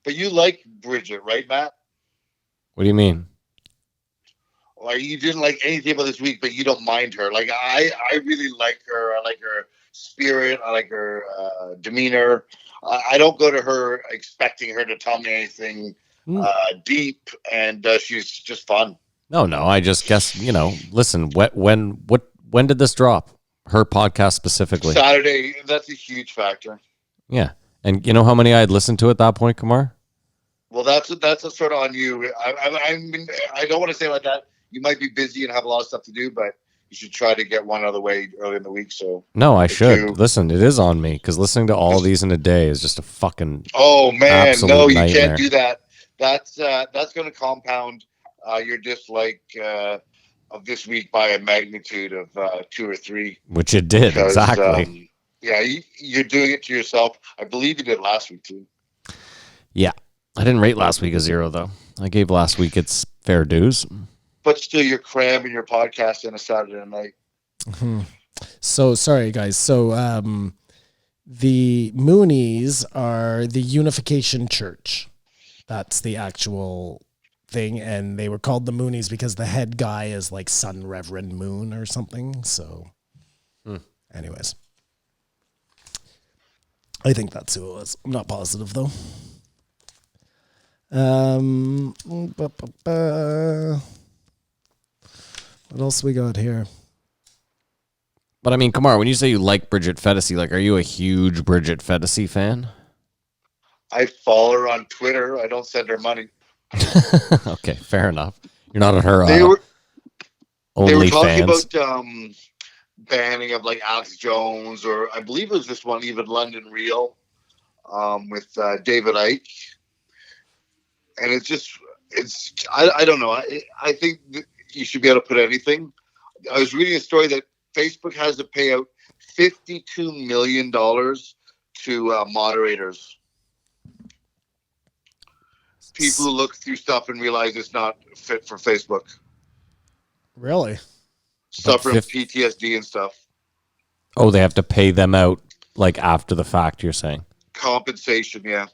But you like Bridget, right, Matt?
what do you mean?
Like, you didn't like anything about this week, but you don't mind her. Like, I really like her. I like her spirit. I like her demeanor. I don't go to her expecting her to tell me anything deep, and she's just fun.
No, I just guess, listen, when did this drop? Her podcast specifically.
Saturday, that's a huge factor.
Yeah. And you know how many I had listened to at that point, Kumar?
Well, that's a sort of on you. I mean, I don't want to say like that. You might be busy and have a lot of stuff to do, but you should try to get one out of the way early in the week. So
No, I should.
you-
Listen, it is on me because listening to all these in a day is just a fucking.
oh man,
Absolute
no, you
nightmare.
can't do that. That's going to compound your dislike of this week by a magnitude of 2 or 3.
Which it did,
Because,
exactly.
yeah, you're doing it to yourself. I believe you did last week too.
Yeah. I didn't rate last week a 0, though. I gave last week its fair dues.
But still, you're cramming your podcast on a Saturday night.
So sorry, guys. So the Moonies are the Unification Church. That's the actual thing, and they were called the Moonies because the head guy is like Son Reverend Moon or something. So, anyways, I think that's who it was. I'm not positive though. What else we got here?
But I mean, Kamar, when you say you like Bridget Fetisi, like, are you a huge Bridget Fetisi fan?
I follow her on Twitter. I don't send her money.
Okay, fair enough. You're not on her
They were talking
OnlyFans.
about banning of like Alex Jones, or I believe it was this one, even London Real, with David Icke. And I don't know. I think that you should be able to put anything. I was reading a story that Facebook has to pay out $52 million to moderators. People who look through stuff and realize it's not fit for Facebook.
Really?
Suffering
fif-
PTSD and stuff.
Oh, they have to pay them out like after the fact, you're saying?
Compensation, yeah.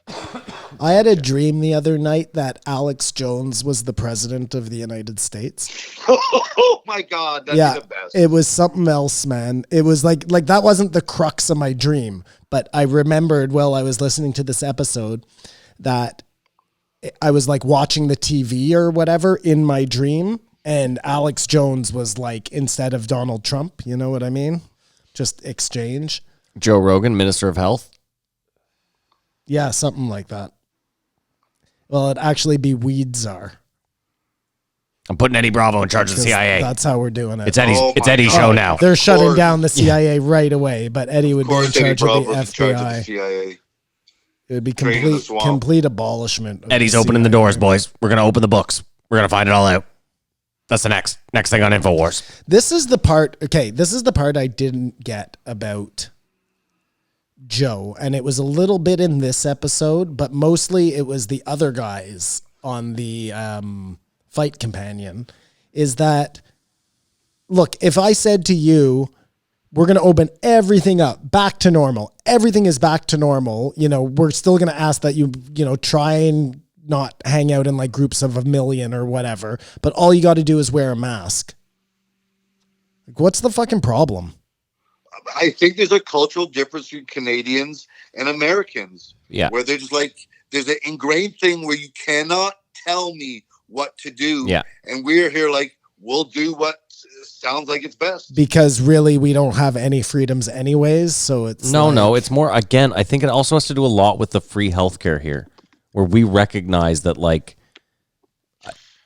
I had a dream the other night that Alex Jones was the president of the United States.
Oh my God, that'd be the best.
It was something else, man. It was like that wasn't the crux of my dream, but I remembered while I was listening to this episode that I was like watching the TV or whatever in my dream, and Alex Jones was like instead of Donald Trump. You know what I mean? Just exchange.
Joe Rogan, Minister of Health.
Yeah, something like that. Well, it'd actually be Weed Czar.
I'm putting Eddie Bravo in charge of the CIA.
That's how we're doing it.
It's Eddie's show now.
They're shutting down the CIA right away, but Eddie would be in charge of the FBI.
CIA.
It would be complete abolishment.
Eddie's opening the doors, boys. We're gonna open the books. We're gonna find it all out. That's the next thing on InfoWars.
This is the part. Okay, this is the part I didn't get about Joe, and it was a little bit in this episode, but mostly it was the other guys on the Fight Companion. Is that, look, if I said to you, we're going to open everything up back to normal, everything is back to normal, we're still going to ask that you try and not hang out in like groups of 1 million or whatever, but all you got to do is wear a mask. Like, what's the fucking problem?
I think there's a cultural difference between Canadians and Americans.
Yeah.
Where they're just like, there's an ingrained thing where you cannot tell me what to do.
Yeah.
And we're here like, we'll do what sounds like it's best.
Because really, we don't have any freedoms anyways. So it's
No, it's more, again, I think it also has to do a lot with the free healthcare here, where we recognize that, like,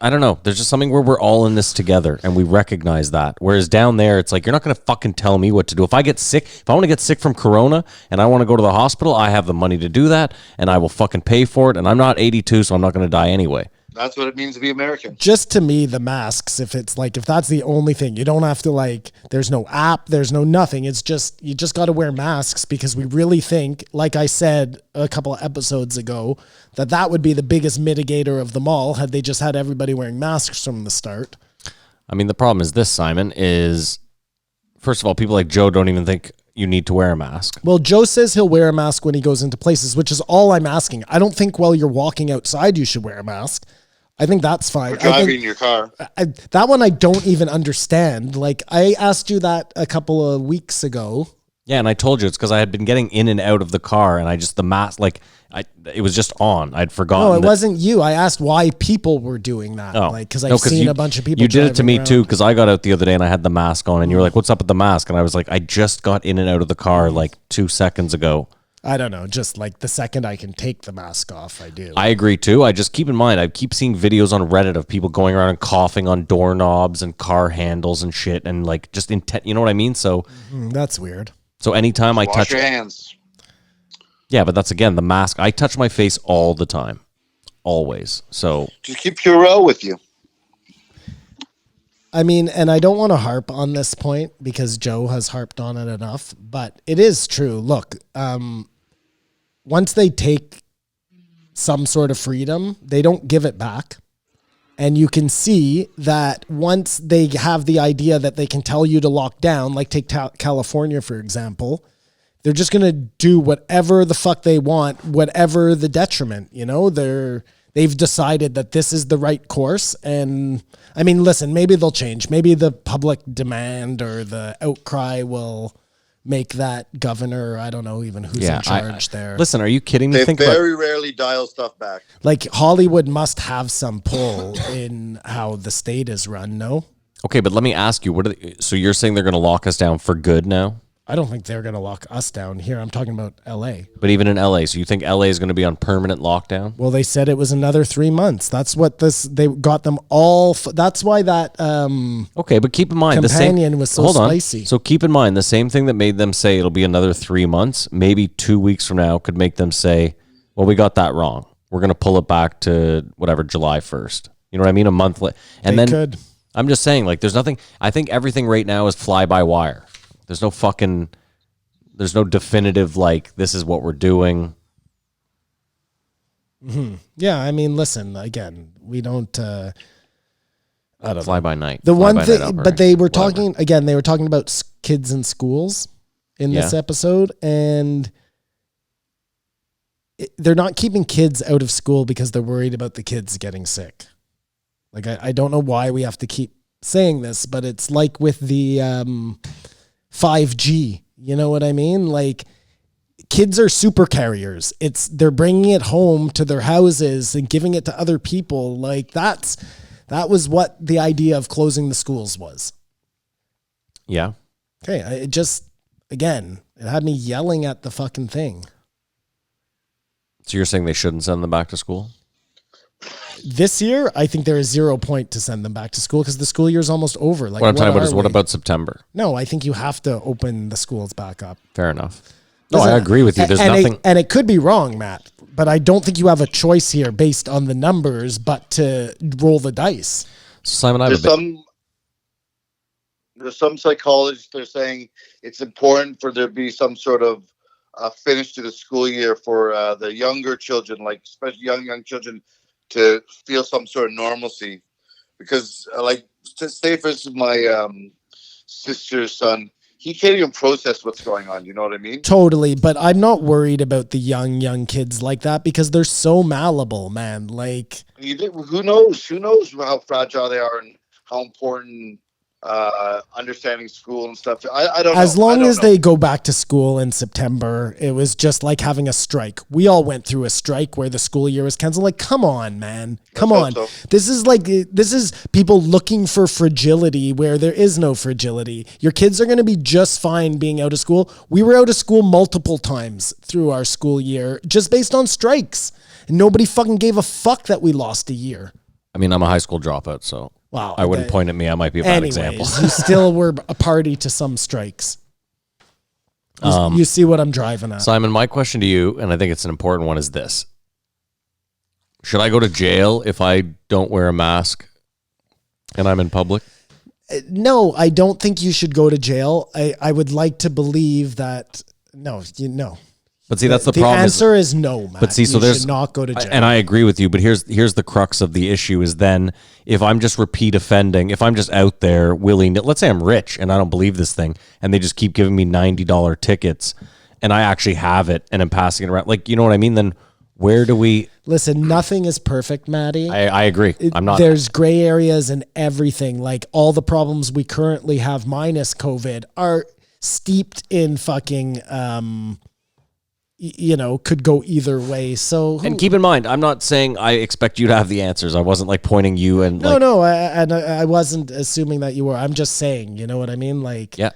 I don't know. There's just something where we're all in this together and we recognize that. Whereas down there, it's like, you're not going to fucking tell me what to do. If I get sick, if I want to get sick from corona and I want to go to the hospital, I have the money to do that and I will fucking pay for it. And I'm not 82, so I'm not going to die anyway.
That's what it means to be American.
Just to me, the masks, if that's the only thing, you don't have to there's no app, there's no nothing. It's just, you just got to wear masks because we really think, like I said a couple of episodes ago, that would be the biggest mitigator of them all had they just had everybody wearing masks from the start.
I mean, the problem is this, Simon, is first of all, people like Joe don't even think you need to wear a mask.
Well, Joe says he'll wear a mask when he goes into places, which is all I'm asking. I don't think while you're walking outside, you should wear a mask. I think that's fine.
Or driving your car.
That one I don't even understand. Like, I asked you that a couple of weeks ago.
Yeah, and I told you it's because I had been getting in and out of the car, and the mask, it was just on. I'd forgotten.
No, it wasn't you. I asked why people were doing that.
Oh.
Because I've seen a bunch of people.
You did it to me
around.
too, because I got out the other day and I had the mask on, and you were like, "What's up with the mask?" And I was like, "I just got in and out of the car like 2 seconds ago."
I don't know. Just like the second I can take the mask off, I do.
I agree too. I just keep in mind, I keep seeing videos on Reddit of people going around and coughing on doorknobs and car handles and shit, and like just intent. You know what I mean? So
that's weird.
So anytime I
Wash your hands.
Yeah, but that's again the mask. I touch my face all the time, always. So
just keep Purell with you.
I mean, and I don't want to harp on this point because Joe has harped on it enough, but it is true. Look, once they take some sort of freedom, they don't give it back. And you can see that once they have the idea that they can tell you to lock down, like take California, for example, they're just going to do whatever the fuck they want, whatever the detriment, they've decided that this is the right course. And I mean, listen, maybe they'll change. Maybe the public demand or the outcry will make that governor, I don't know even who's in charge there.
Listen, are you kidding me?
They very rarely dial stuff back.
Like Hollywood must have some pull in how the state is run, no?
Okay, but let me ask you, so you're saying they're going to lock us down for good now?
I don't think they're going to lock us down here. I'm talking about LA.
But even in LA, so you think LA is going to be on permanent lockdown?
Well, they said it was another 3 months. That's what they got them all. That's why that
okay, but keep in mind
companion was so spicy.
So keep in mind the same thing that made them say it'll be another 3 months, maybe 2 weeks from now could make them say, well, we got that wrong. We're going to pull it back to whatever, July 1st. You know what I mean? A month later. And
they
then
could.
I'm just saying, like, there's nothing. I think everything right now is fly by wire. There's no definitive, like, this is what we're doing.
Mm-hmm. Yeah, I mean, listen, again, we don't. I don't
fly
know.
by night.
The one thing, but they were talking again. They were talking about kids in schools in this episode, and they're not keeping kids out of school because they're worried about the kids getting sick. Like, I don't know why we have to keep saying this, but it's like with the 5G. You know what I mean? Like, kids are super carriers. They're bringing it home to their houses and giving it to other people. Like, that was what the idea of closing the schools was.
Yeah.
Okay. Again, it had me yelling at the fucking thing.
So you're saying they shouldn't send them back to school?
This year, I think there is 0 point to send them back to school because the school year is almost over. Like,
what I'm talking about is
are
what
we?
about September?
No, I think you have to open the schools back up.
Fair enough. No, I agree with you. There's nothing.
And it could be wrong, Matt, but I don't think you have a choice here based on the numbers, but to roll the dice.
Simon,
there's some psychologists that are saying it's important for there to be some sort of finish to the school year for the younger children, like especially young children, to feel some sort of normalcy. Because, like, say for instance, my sister's son, he can't even process what's going on. You know what I mean?
Totally. But I'm not worried about the young kids like that because they're so malleable, man. Like,
who knows? Who knows how fragile they are and how important understanding school and stuff. I don't know.
As long as they go back to school in September, it was just like having a strike. We all went through a strike where the school year was canceled. Like, come on, man. Come on. So. This is people looking for fragility where there is no fragility. Your kids are going to be just fine being out of school. We were out of school multiple times through our school year just based on strikes. And nobody fucking gave a fuck that we lost a year.
I mean, I'm a high school dropout, so wow, I wouldn't point at me. I might be a bad example.
You still were a party to some strikes. You see what I'm driving at.
Simon, my question to you, and I think it's an important one, is this. Should I go to jail if I don't wear a mask and I'm in public?
No, I don't think you should go to jail. I would like to believe that, no.
But see, that's the problem.
The answer is no, Matt.
But see, so
you should not go to jail.
And I agree with you, but here's the crux of the issue is then if I'm just repeat offending, if I'm just out there willing to, let's say I'm rich and I don't believe this thing and they just keep giving me $90 tickets and I actually have it and I'm passing it around, like, you know what I mean? Then where do we...
Listen, nothing is perfect, Matty.
I agree. I'm not...
There's gray areas and everything. Like, all the problems we currently have minus COVID are steeped in fucking... could go either way. So,
and keep in mind, I'm not saying I expect you to have the answers. I wasn't like pointing you and
no, I wasn't assuming that you were. I'm just saying, you know what I mean? Like,
yeah.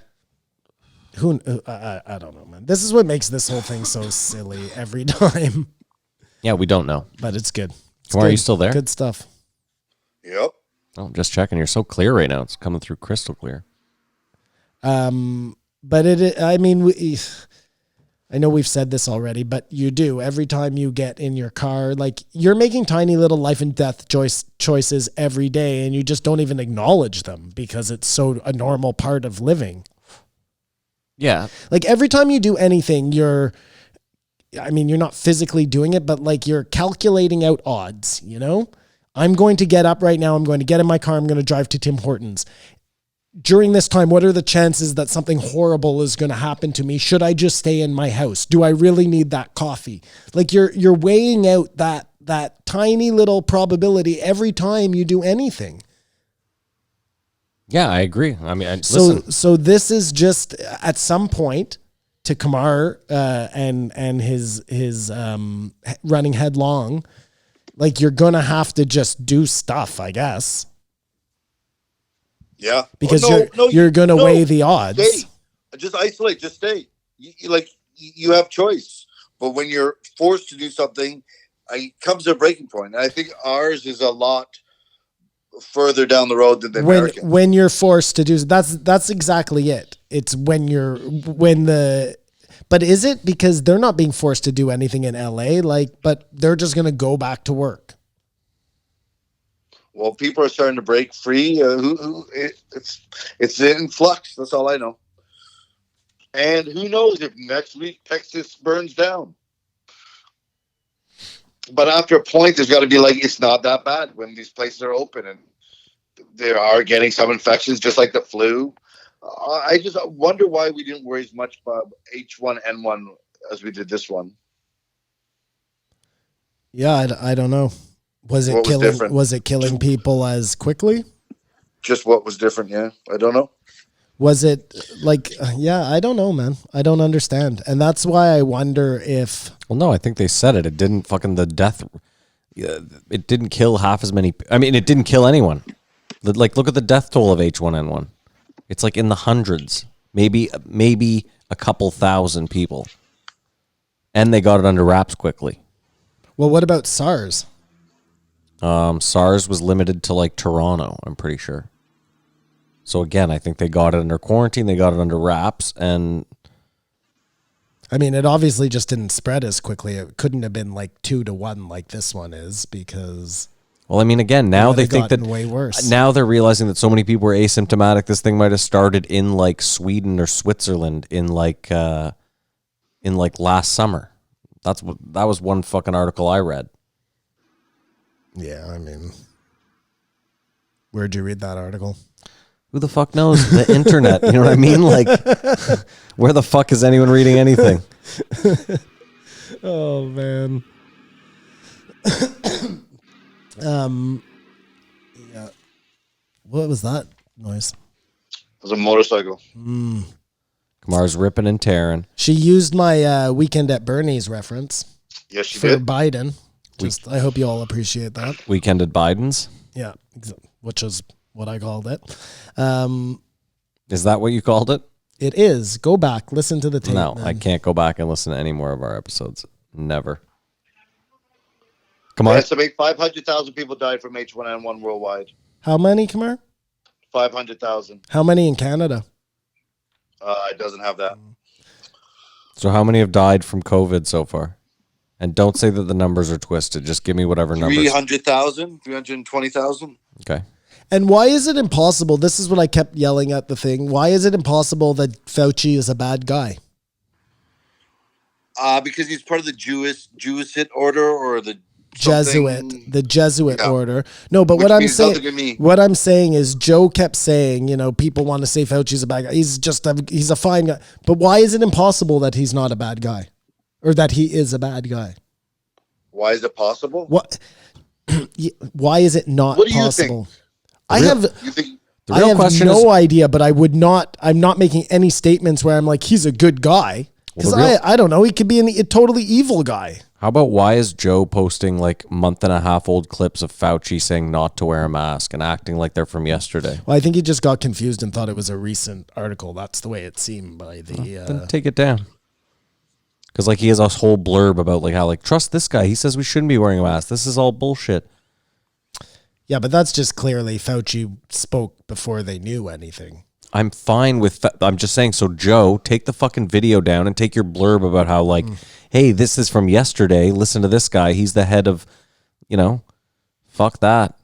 I don't know, man. This is what makes this whole thing so silly every time.
Yeah, we don't know,
but it's good.
Are you still there?
Good stuff.
Yep.
Oh, I'm just checking. You're so clear right now. It's coming through crystal clear.
But I mean, I know we've said this already, but you do. Every time you get in your car, like, you're making tiny little life and death choices every day, and you just don't even acknowledge them because it's so a normal part of living.
Yeah.
Like, every time you do anything, you're not physically doing it, but like you're calculating out odds, you know? I'm going to get up right now. I'm going to get in my car. I'm going to drive to Tim Hortons. During this time, what are the chances that something horrible is going to happen to me? Should I just stay in my house? Do I really need that coffee? Like, you're weighing out that tiny little probability every time you do anything.
Yeah, I agree. I mean,
so this is just at some point to Kamar and his running headlong. Like, you're gonna have to just do stuff, I guess.
Yeah,
because you're going to weigh the odds.
Stay. Just isolate. Just stay. You have choice, but when you're forced to do something, it comes to a breaking point. And I think ours is a lot further down the road than the Americans.
When you're forced to do that's exactly it. It's but is it because they're not being forced to do anything in LA? But they're just going to go back to work.
Well, people are starting to break free. It's in flux. That's all I know. And who knows if next week Texas burns down. But after a point, there's got to be it's not that bad when these places are open and they are getting some infections, just like the flu. I just wonder why we didn't worry as much about H1N1 as we did this one.
Yeah, I don't know. Was it
What was
killing?
different?
Was it killing people as quickly?
Just what was different? Yeah, I don't know.
Was it like? Yeah, I don't know, man. I don't understand, and that's why I wonder if.
Well, no, I think they said it. It didn't fucking the death. It didn't kill half as many. I mean, it didn't kill anyone. Like, look at the death toll of H1N1. It's like in the hundreds, maybe a couple thousand people, and they got it under wraps quickly.
Well, what about SARS?
SARS was limited to like Toronto, I'm pretty sure. So again, I think they got it under quarantine, they got it under wraps, and
I mean, it obviously just didn't spread as quickly. It couldn't have been like 2-1 like this one is because.
well, I mean, again, now
It
they
would've
think that
gotten way worse.
now they're realizing that so many people were asymptomatic. This thing might have started in like Sweden or Switzerland in like last summer. That was one fucking article I read.
Yeah, I mean, where'd you read that article?
Who the fuck knows? The internet. You know what I mean? Like, where the fuck is anyone reading anything?
Oh man. Yeah. What was that noise?
It was a motorcycle.
Kamar's ripping and tearing.
She used my Weekend at Bernie's reference
Yes, she
for
did.
Biden. Just, I hope you all appreciate that.
Weekend at Biden's.
Yeah, which is what I called it.
Is that what you called it?
It is. Go back, listen to the tape.
No,
man.
I can't go back and listen to any more of our episodes. Never. Come on.
I estimate 500,000 people died from H1N1 worldwide.
How many, Kamar?
500,000.
How many in Canada?
It doesn't have that.
So how many have died from COVID so far? And don't say that the numbers are twisted. Just give me whatever numbers.
300,000, 320,000.
Okay.
And why is it impossible? This is what I kept yelling at the thing. Why is it impossible that Fauci is a bad guy?
Because he's part of the Jesuit order or the
Jesuit
Yeah.
order. No, but
Which
what I'm
means
saying,
nothing to me.
what I'm saying is, Joe kept saying, people want to say Fauci's a bad guy. He's a fine guy. But why is it impossible that he's not a bad guy, or that he is a bad guy?
Why is it possible?
What? Why is it not
What do you
possible?
think?
I
real-
have.
You think
The
I
real
have
question
no
is,
idea, but I'm not making any statements where I'm like, he's a good guy. Because
Well, the real-
I don't know. He could be a totally evil guy.
how about why is Joe posting like month and a half old clips of Fauci saying not to wear a mask and acting like they're from yesterday?
Well, I think he just got confused and thought it was a recent article. That's the way it seemed by the.
Then take it down. Because like he has a whole blurb about like how like trust this guy. He says we shouldn't be wearing a mask. This is all bullshit.
Yeah, but that's just clearly Fauci spoke before they knew anything.
I'm fine with. I'm just saying. So Joe, take the fucking video down and take your blurb about how like, hey, this is from yesterday. Listen to this guy. He's the head of, fuck that.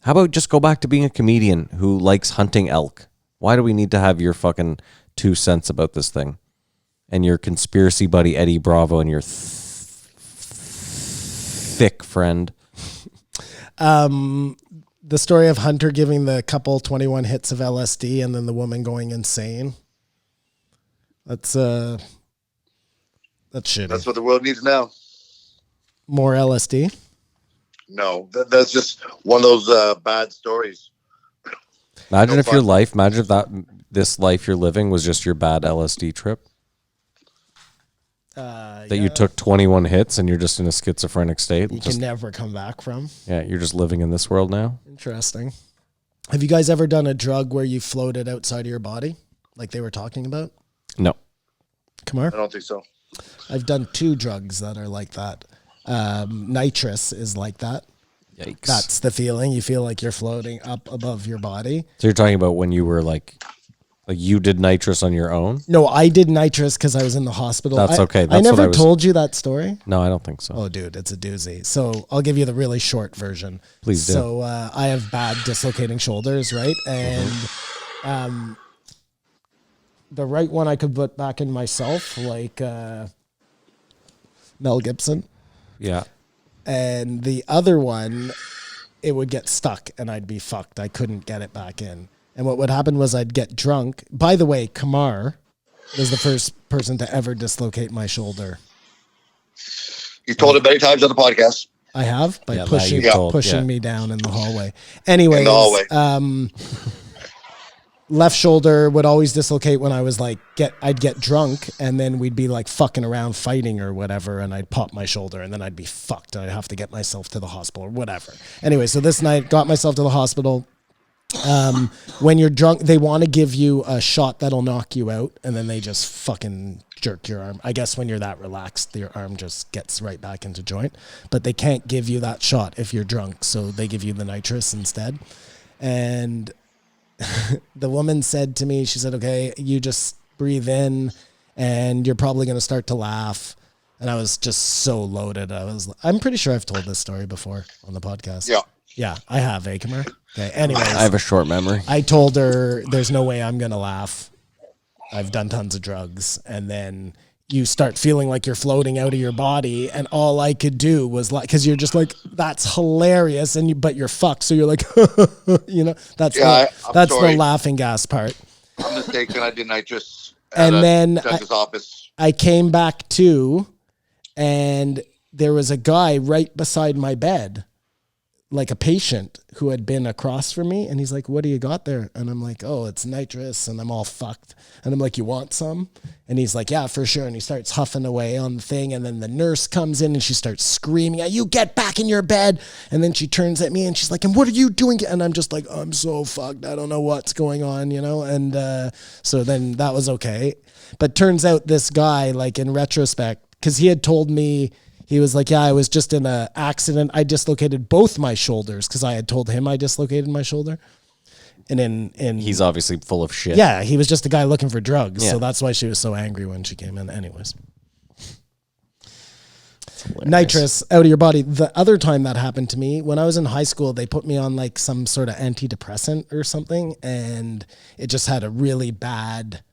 How about just go back to being a comedian who likes hunting elk? Why do we need to have your fucking 2 cents about this thing? And your conspiracy buddy Eddie Bravo and your thick friend.
The story of Hunter giving the couple 21 hits of LSD and then the woman going insane. That's shitty.
that's what the world needs now?
More LSD.
No, that's just one of those bad stories.
Imagine
No
if your
fun.
life, imagine if this life you're living was just your bad LSD trip. That you took 21 hits and you're just in a schizophrenic state.
You can never come back from.
Yeah, you're just living in this world now.
Interesting. Have you guys ever done a drug where you floated outside of your body, like they were talking about?
No.
Kamar?
I don't think so.
I've done 2 drugs that are like that. Nitrous is like that.
Yikes.
That's the feeling. You feel like you're floating up above your body.
So you're talking about when you were like you did nitrous on your own?
No, I did nitrous because I was in the hospital.
That's okay.
I
That's
never
what I was-
told you that story.
No, I don't think so.
Oh, dude, it's a doozy. So I'll give you the really short version.
Please do.
So I have bad dislocating shoulders, right? And the right one I could put back in myself, like Mel Gibson.
Yeah.
And the other one, it would get stuck and I'd be fucked. I couldn't get it back in. And what would happen was I'd get drunk. By the way, Kamar was the first person to ever dislocate my shoulder.
You told it many times on the podcast.
I have by
Yeah, that
pushing
you've told,
pushing
yeah.
me down in the hallway. Anyways,
In the hallway.
Left shoulder would always dislocate when I was like I'd get drunk, and then we'd be like fucking around fighting or whatever, and I'd pop my shoulder, and then I'd be fucked. I'd have to get myself to the hospital or whatever. Anyway, so this night got myself to the hospital. When you're drunk, they want to give you a shot that'll knock you out, and then they just fucking jerk your arm. I guess when you're that relaxed, your arm just gets right back into joint. But they can't give you that shot if you're drunk, so they give you the nitrous instead. And the woman said to me, she said, okay, you just breathe in and you're probably going to start to laugh. And I was just so loaded. I'm pretty sure I've told this story before on the podcast.
Yeah.
Yeah, I have, Kamer. Okay, anyways.
I have a short memory.
I told her there's no way I'm going to laugh. I've done tons of drugs. And then you start feeling like you're floating out of your body. And all I could do was like, cause you're just like, that's hilarious. But you're fucked. So you're like, you know, that's the laughing gas part.
I'm mistaken. I did nitrous at
And then
judge's office.
I came back to, and there was a guy right beside my bed, like a patient who had been across from me. And he's like, what do you got there? And I'm like, oh, it's nitrous. And I'm all fucked. And I'm like, you want some? And he's like, yeah, for sure. And he starts huffing away on the thing. And then the nurse comes in and she starts screaming at you, get back in your bed. And then she turns at me and she's like, and what are you doing? And I'm just like, I'm so fucked. I don't know what's going on, you know? And so then that was okay. But turns out this guy, like in retrospect, because he had told me, he was like, yeah, I was just in an accident. I dislocated both my shoulders because I had told him I dislocated my shoulder. And
He's obviously full of shit.
yeah, he was just a guy looking for drugs.
Yeah.
So that's why she was so angry when she came in. Anyways. Nitrous out of your body. The other time that happened to me, when I was in high school, they put me on like some sort of antidepressant or something. And it just had a really bad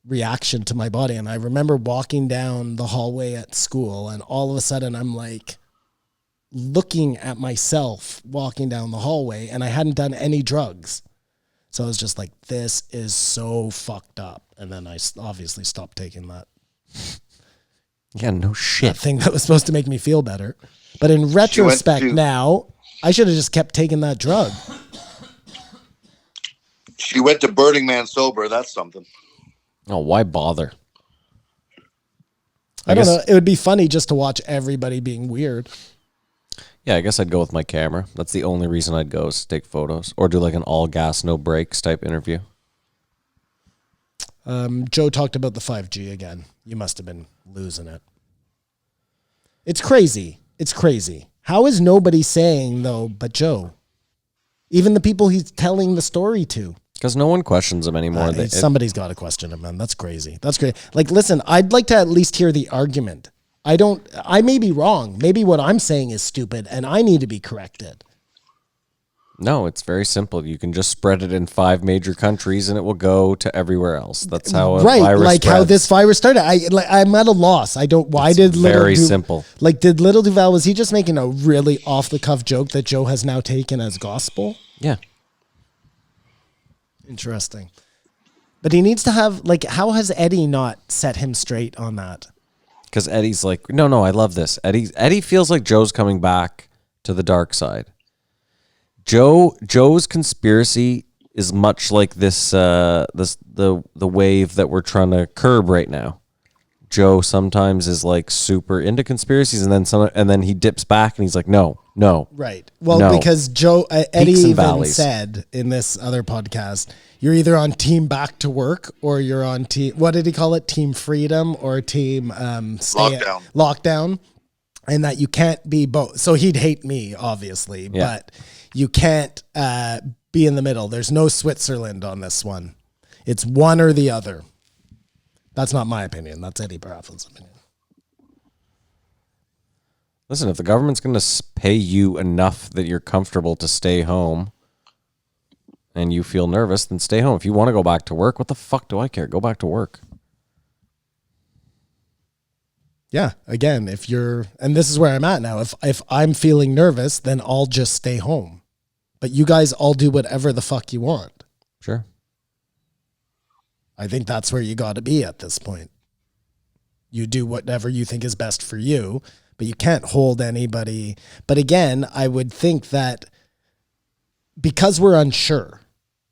reaction to my body. And I remember walking down the hallway at school, and all of a sudden I'm like looking at myself walking down the hallway, and I hadn't done any drugs. So I was just like, this is so fucked up. And then I obviously stopped taking that
Yeah, no shit.
thing that was supposed to make me feel better. But in retrospect now, I should have just kept taking that drug.
She went to Burning Man sober. That's something.
Oh, why bother?
I don't know. It would be funny just to watch everybody being weird.
Yeah, I guess I'd go with my camera. That's the only reason I'd go is to take photos or do like an all gas, no brakes type interview.
Joe talked about the 5G again. You must have been losing it. It's crazy. It's crazy. How is nobody saying, though, but Joe? Even the people he's telling the story to.
Because no one questions him anymore.
Somebody's got to question him, man. That's crazy. That's great. Like, listen, I'd like to at least hear the argument. I may be wrong. Maybe what I'm saying is stupid and I need to be corrected.
No, it's very simple. You can just spread it in 5 major countries and it will go to everywhere else. That's how a virus
like
spreads.
how this virus started. I'm at a loss.
Very simple.
Like, did Little Duval, was he just making a really off the cuff joke that Joe has now taken as gospel?
Yeah.
Interesting. But he needs to have, like, how has Eddie not set him straight on that?
Because Eddie's like, no, I love this. Eddie feels like Joe's coming back to the dark side. Joe's conspiracy is much like the wave that we're trying to curb right now. Joe sometimes is like super into conspiracies, and then he dips back and he's like, no.
Right. Well,
no.
because Eddie
Peaks and
even
valleys.
said in this other podcast, you're either on team back to work or you're on team, what did he call it? Team freedom or team lockdown. And that you can't be both. So he'd hate me, obviously, but you can't be in the middle. There's no Switzerland on this one. It's one or the other. That's not my opinion. That's Eddie Baraffel's opinion.
Listen, if the government's going to pay you enough that you're comfortable to stay home and you feel nervous, then stay home. If you want to go back to work, what the fuck do I care? Go back to work.
Yeah, again, and this is where I'm at now. If I'm feeling nervous, then I'll just stay home. But you guys all do whatever the fuck you want.
Sure.
I think that's where you got to be at this point. You do whatever you think is best for you, but you can't hold anybody. But again, I would think that because we're unsure,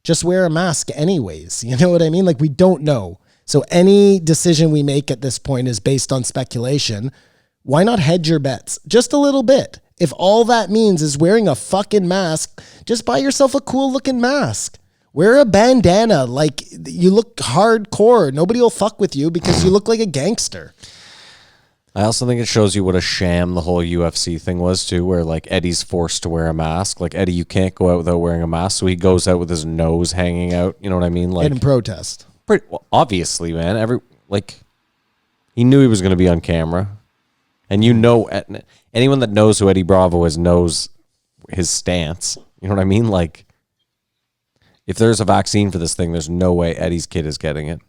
just wear a mask anyways. You know what I mean? Like, we don't know. So any decision we make at this point is based on speculation. Why not hedge your bets just a little bit? If all that means is wearing a fucking mask, just buy yourself a cool looking mask. Wear a bandana. Like, you look hardcore. Nobody will fuck with you because you look like a gangster.
I also think it shows you what a sham the whole UFC thing was too, where like Eddie's forced to wear a mask. Like, Eddie, you can't go out without wearing a mask, so he goes out with his nose hanging out. You know what I mean? Like,
In protest.
pretty, well, obviously, man. He knew he was going to be on camera, and anyone that knows who Eddie Bravo is knows his stance. You know what I mean? Like, if there's a vaccine for this thing, there's no way Eddie's kid is getting it.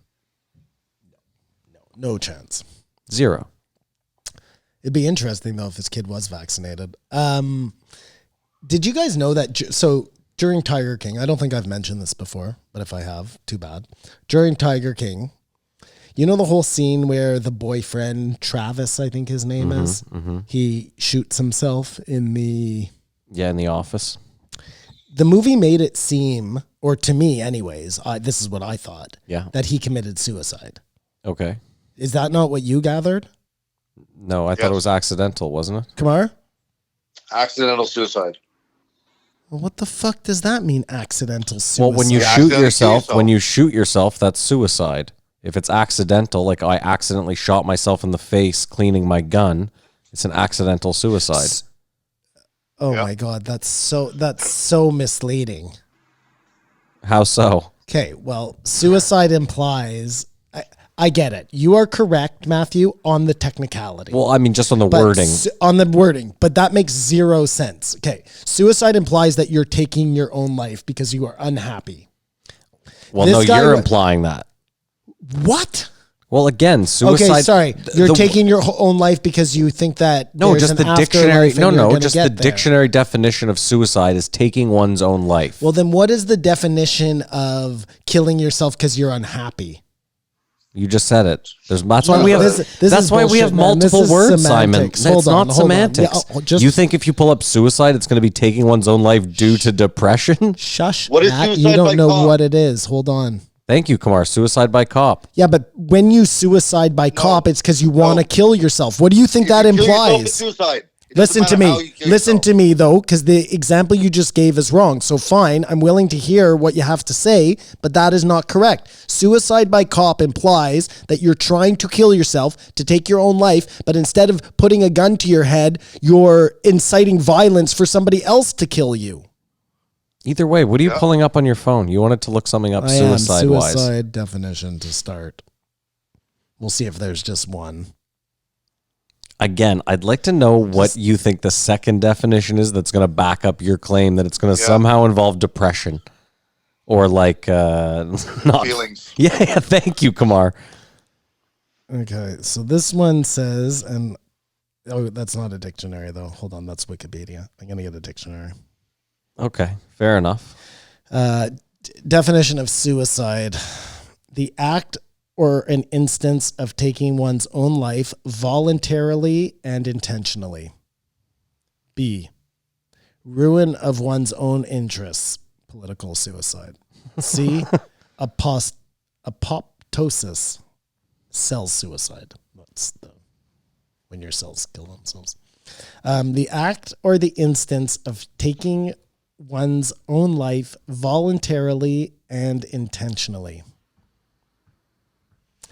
No chance.
Zero.
It'd be interesting, though, if his kid was vaccinated. Did you guys know that? So during Tiger King, I don't think I've mentioned this before, but if I have, too bad. During Tiger King, you know the whole scene where the boyfriend, Travis, I think his name is, he shoots himself in the...
Yeah, in the office.
The movie made it seem, or to me anyways, this is what I thought, that he committed suicide.
Okay.
Is that not what you gathered?
No, I thought it was accidental, wasn't it?
Kamar?
Accidental suicide.
Well, what the fuck does that mean, accidental suicide?
Well, when you shoot yourself, that's suicide. If it's accidental, like I accidentally shot myself in the face cleaning my gun, it's an accidental suicide.
Oh my God, that's so misleading.
How so?
Okay, well, suicide implies... I get it. You are correct, Matthew, on the technicality.
Well, I mean, just on the wording.
On the wording, but that makes zero sense. Okay, suicide implies that you're taking your own life because you are unhappy.
Well, no, you're implying that.
What?
Well, again, suicide.
Okay, sorry. You're taking your own life because you think that
just the dictionary. Just the dictionary definition of suicide is taking one's own life.
Well, then what is the definition of killing yourself because you're unhappy?
You just said it. That's why we have. That's why we have multiple words, Simon. It's not semantics. Yeah, you think if you pull up suicide, it's going to be taking one's own life due to depression?
Shush.
What is
Matt,
suicide
you don't
by
know
cop?
what it is. Hold on.
Thank you, Kamar. Suicide by cop.
Yeah, but when you suicide by cop, it's because you want to kill yourself. What do you think that implies?
Suicide.
Listen to me. Listen to me, though, because the example you just gave is wrong. So fine, I'm willing to hear what you have to say, but that is not correct. Suicide by cop implies that you're trying to kill yourself to take your own life, but instead of putting a gun to your head, you're inciting violence for somebody else to kill you.
Either way, what are you pulling up on your phone? You wanted to look something up suicide-wise.
Suicide definition to start. We'll see if there's just one.
Again, I'd like to know what you think the second definition is that's going to back up your claim that it's going to somehow involve depression or like not
feelings.
Yeah, thank you, Kamar.
Okay, so this one says, and that's not a dictionary though. Hold on, that's Wikipedia. I'm going to get a dictionary.
Okay, fair enough.
Definition of suicide: the act or an instance of taking one's own life voluntarily and intentionally. B, ruin of one's own interests, political suicide. C, apoptosis, cell suicide. That's when your cells kill themselves. The act or the instance of taking one's own life voluntarily and intentionally.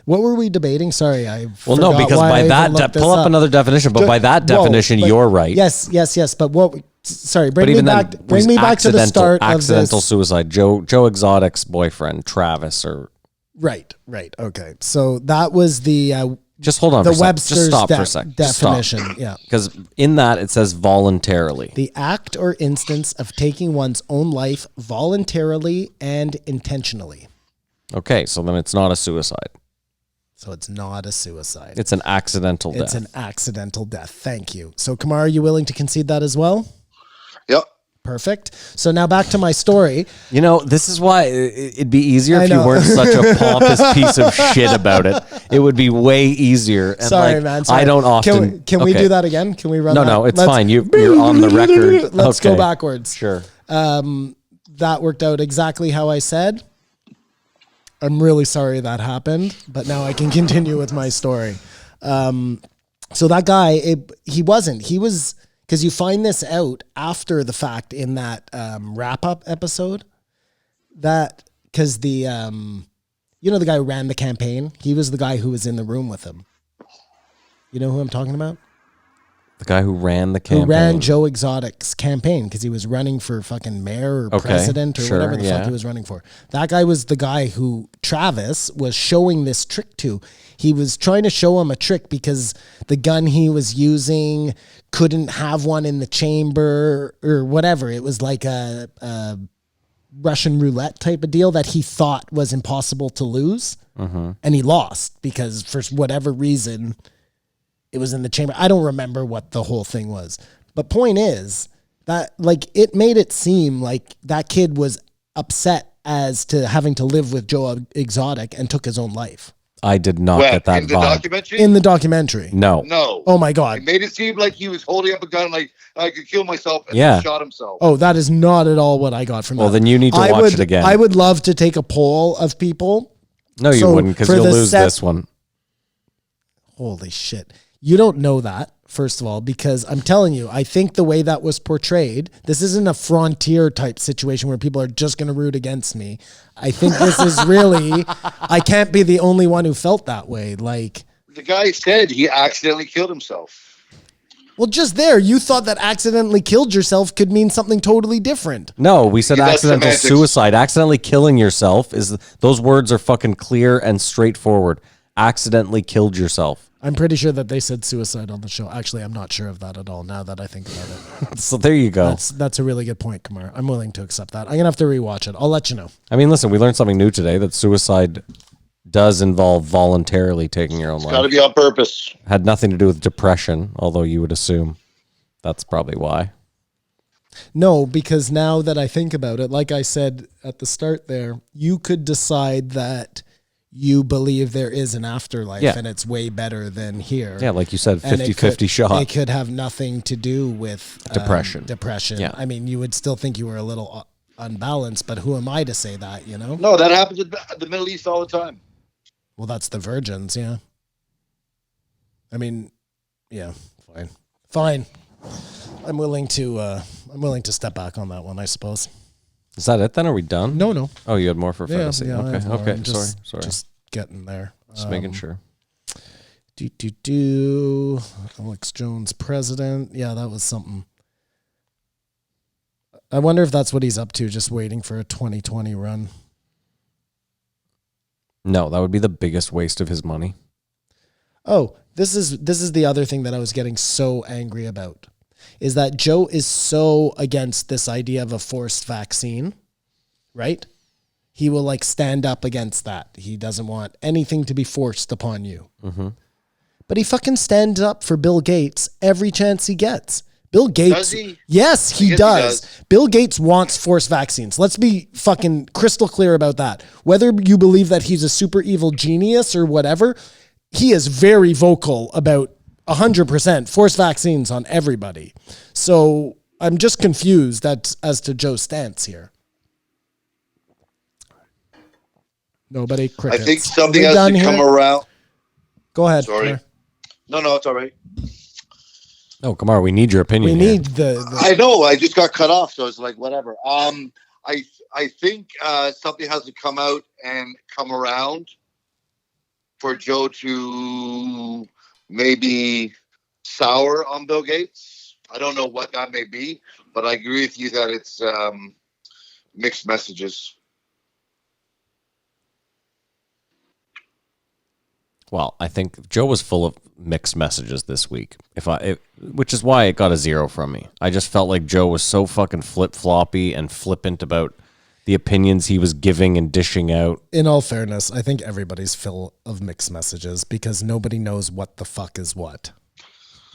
What were we debating? Sorry,
well, no, because by that, pull up another definition. But by that definition, you're right.
Yes. But what? Sorry, bring me back to the start of this.
Accidental suicide. Joe Exotic's boyfriend, Travis, or
right. Okay, so that was the.
Just hold on.
The Webster's
just stop for a sec.
Definition. Yeah,
because in that it says voluntarily.
The act or instance of taking one's own life voluntarily and intentionally.
Okay, so then it's not a suicide.
So it's not a suicide.
It's an accidental death.
It's an accidental death. Thank you. So, Kamar, are you willing to concede that as well?
Yep.
Perfect. So now back to my story.
You know, this is why it'd be easier
I
if you
know.
weren't such a pompous piece of shit about it. It would be way easier. And
Sorry, man. Sorry.
I don't often.
Can we
okay.
do that again? Can we run?
No,
that?
no, it's
Let's-
fine. You're on the record.
Let's
Okay.
go backwards.
Sure.
That worked out exactly how I said. I'm really sorry that happened, but now I can continue with my story. So that guy, he was, because you find this out after the fact in that wrap up episode, that because the guy who ran the campaign, he was the guy who was in the room with him. You know who I'm talking about?
The guy who ran the campaign.
Who ran Joe Exotic's campaign because he was running for fucking mayor or president or
sure,
whatever the fuck
yeah.
he was running for. That guy was the guy who Travis was showing this trick to. He was trying to show him a trick because the gun he was using couldn't have one in the chamber or whatever. It was like a Russian roulette type of deal that he thought was impossible to lose. And he lost because for whatever reason it was in the chamber. I don't remember what the whole thing was. But point is that like it made it seem like that kid was upset as to having to live with Joe Exotic and took his own life.
I did not get that
in the
vibe.
documentary?
In the documentary.
No.
No.
Oh my God.
It made it seem like he was holding up a gun like I could kill myself and
Yeah.
then shot himself.
Oh, that is not at all what I got from
Well,
that.
then you need to watch it again.
I would love to take a poll of people.
No, you
So,
wouldn't because
for
you'll
the
lose
set-
this one.
Holy shit. You don't know that, first of all, because I'm telling you, I think the way that was portrayed, this isn't a Frontier type situation where people are just going to root against me. I think this is really, I can't be the only one who felt that way. Like,
The guy said he accidentally killed himself.
well, just there, you thought that accidentally killed yourself could mean something totally different.
No, we said
Yeah, that's
accidental
semantics.
suicide. Accidentally killing yourself is those words are fucking clear and straightforward. Accidentally killed yourself.
I'm pretty sure that they said suicide on the show. Actually, I'm not sure of that at all now that I think about it.
So there you go.
That's a really good point, Kamar. I'm willing to accept that. I'm going to have to rewatch it. I'll let you know.
I mean, listen, we learned something new today that suicide does involve voluntarily taking your own
Got to
life.
be on purpose.
Had nothing to do with depression, although you would assume that's probably why.
No, because now that I think about it, like I said at the start there, you could decide that you believe there is an afterlife
Yeah.
and it's way better than here.
Yeah, like you said,
And it
50-50
could-
shot.
It could have nothing to do with
Depression.
Depression.
Yeah.
I mean, you would still think you were a little unbalanced, but who am I to say that, you know?
No, that happens in the Middle East all the time.
Well, that's the virgins, yeah. I mean, yeah, fine. I'm willing to step back on that one, I suppose.
Is that it then? Are we done?
No.
Oh, you had more for fantasy.
I
okay,
have more.
okay.
I'm
Sorry.
Just getting there.
Just making sure.
Alex Jones president. Yeah, that was something. I wonder if that's what he's up to, just waiting for a 2020 run.
No, that would be the biggest waste of his money.
Oh, this is the other thing that I was getting so angry about, is that Joe is so against this idea of a forced vaccine, right? He will like stand up against that. He doesn't want anything to be forced upon you.
Mm-hmm.
But he fucking stands up for Bill Gates every chance he gets. Bill Gates.
Does he?
Yes, he
Yes, he
does.
does.
Bill Gates wants forced vaccines. Let's be fucking crystal clear about that. Whether you believe that he's a super evil genius or whatever, he is very vocal about 100% forced vaccines on everybody. So I'm just confused as to Joe's stance here. Nobody
I
crickets.
think something
We
has
done
to come
here?
around.
Go ahead.
Sorry.
Claire.
No, it's all right.
Oh, Kamar, we need your opinion.
We
here.
need the
I know. I just got cut off, so it's like whatever. I think something has to come out and come around for Joe to maybe sour on Bill Gates. I don't know what that may be, but I agree with you that it's mixed messages.
Well, I think Joe was full of mixed messages this week. Which is why it got a 0 from me. I just felt like Joe was so fucking flip-floppy and flippant about the opinions he was giving and dishing out.
In all fairness, I think everybody's full of mixed messages because nobody knows what the fuck is what.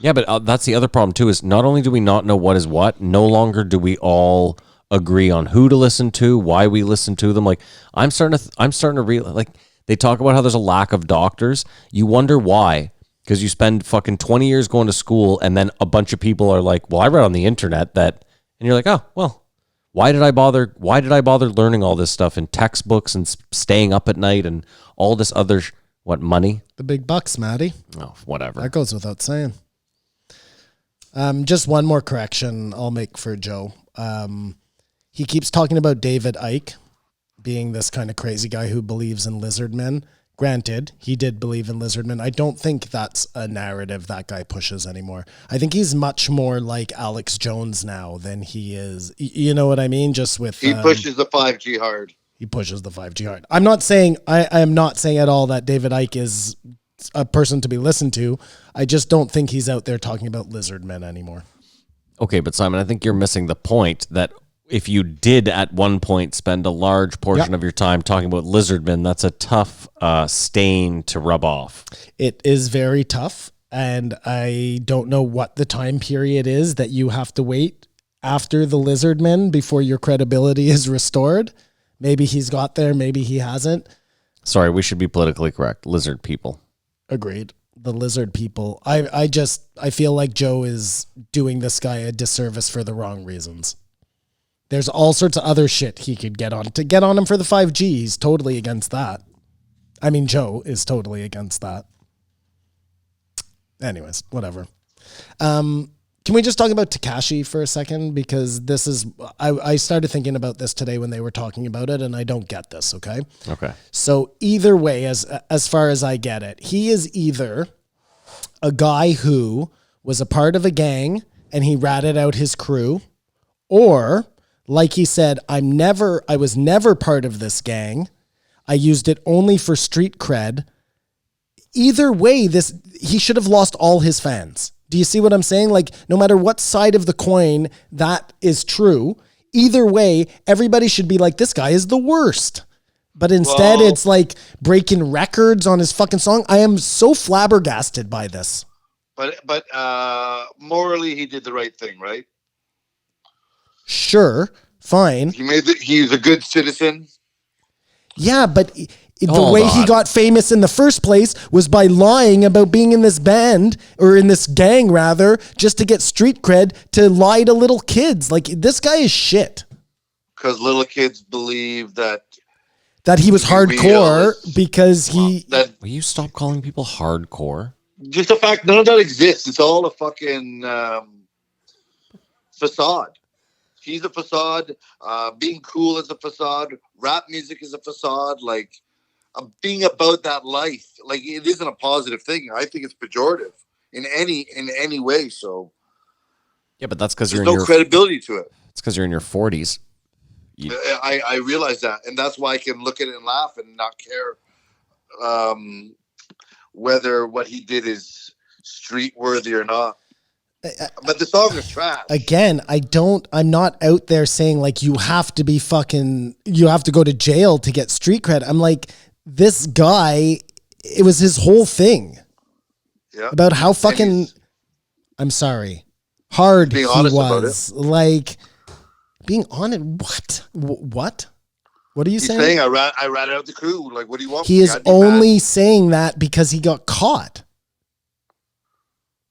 Yeah, but that's the other problem too. Is not only do we not know what is what, no longer do we all agree on who to listen to, why we listen to them. Like I'm starting to realize, like they talk about how there's a lack of doctors. You wonder why. Because you spend fucking 20 years going to school, and then a bunch of people are like, well, I read on the internet that, and you're like, oh, well, why did I bother learning all this stuff in textbooks and staying up at night and all this other, money?
The big bucks, Maddie.
Oh, whatever.
That goes without saying. Just one more correction I'll make for Joe. He keeps talking about David Icke being this kind of crazy guy who believes in lizard men. Granted, he did believe in lizard men. I don't think that's a narrative that guy pushes anymore. I think he's much more like Alex Jones now than he is. You know what I mean? Just with
he pushes the 5G hard.
He pushes the 5G hard. I'm not saying I am not saying at all that David Icke is a person to be listened to. I just don't think he's out there talking about lizard men anymore.
Okay, but Simon, I think you're missing the point that if you did at one point spend a large portion of your time talking about lizardmen, that's a tough stain to rub off.
It is very tough, and I don't know what the time period is that you have to wait after the lizardmen before your credibility is restored. Maybe he's got there, maybe he hasn't.
Sorry, we should be politically correct. Lizard people.
Agreed. The lizard people. I feel like Joe is doing this guy a disservice for the wrong reasons. There's all sorts of other shit he could get on. To get on him for the 5G, he's totally against that. I mean, Joe is totally against that. Anyways, whatever. Can we just talk about Tekashi for a second? Because this is, I started thinking about this today when they were talking about it, and I don't get this, okay?
Okay.
So either way, as far as I get it, he is either a guy who was a part of a gang and he ratted out his crew, or like he said, I was never part of this gang. I used it only for street cred. Either way, he should have lost all his fans. Do you see what I'm saying? Like, no matter what side of the coin that is true, either way, everybody should be like, this guy is the worst. But instead, it's like breaking records on his fucking song. I am so flabbergasted by this.
But morally, he did the right thing, right?
Sure, fine.
He's a good citizen.
Yeah, but the way he got famous in the first place was by lying about being in this band, or in this gang rather, just to get street cred, to lie to little kids. Like, this guy is shit.
Because little kids believe that
he was hardcore because he...
Will you stop calling people hardcore?
Just the fact none of that exists. It's all a fucking facade. He's a facade. Being cool is a facade. Rap music is a facade. Like, being about that life, like, it isn't a positive thing. I think it's pejorative in any way. So,
yeah, but that's because
there's no credibility to it.
It's because you're in your 40s.
I realize that, and that's why I can look at it and laugh and not care whether what he did is street worthy or not. But the song is trash.
Again, I'm not out there saying like you have to go to jail to get street cred. I'm like, this guy, it was his whole thing. Yeah. About how fucking, I'm sorry, hard he was. Like, being on it, what? What are you saying?
He's saying I ran out the crew. Like, what do you want?
He is only saying that because he got caught.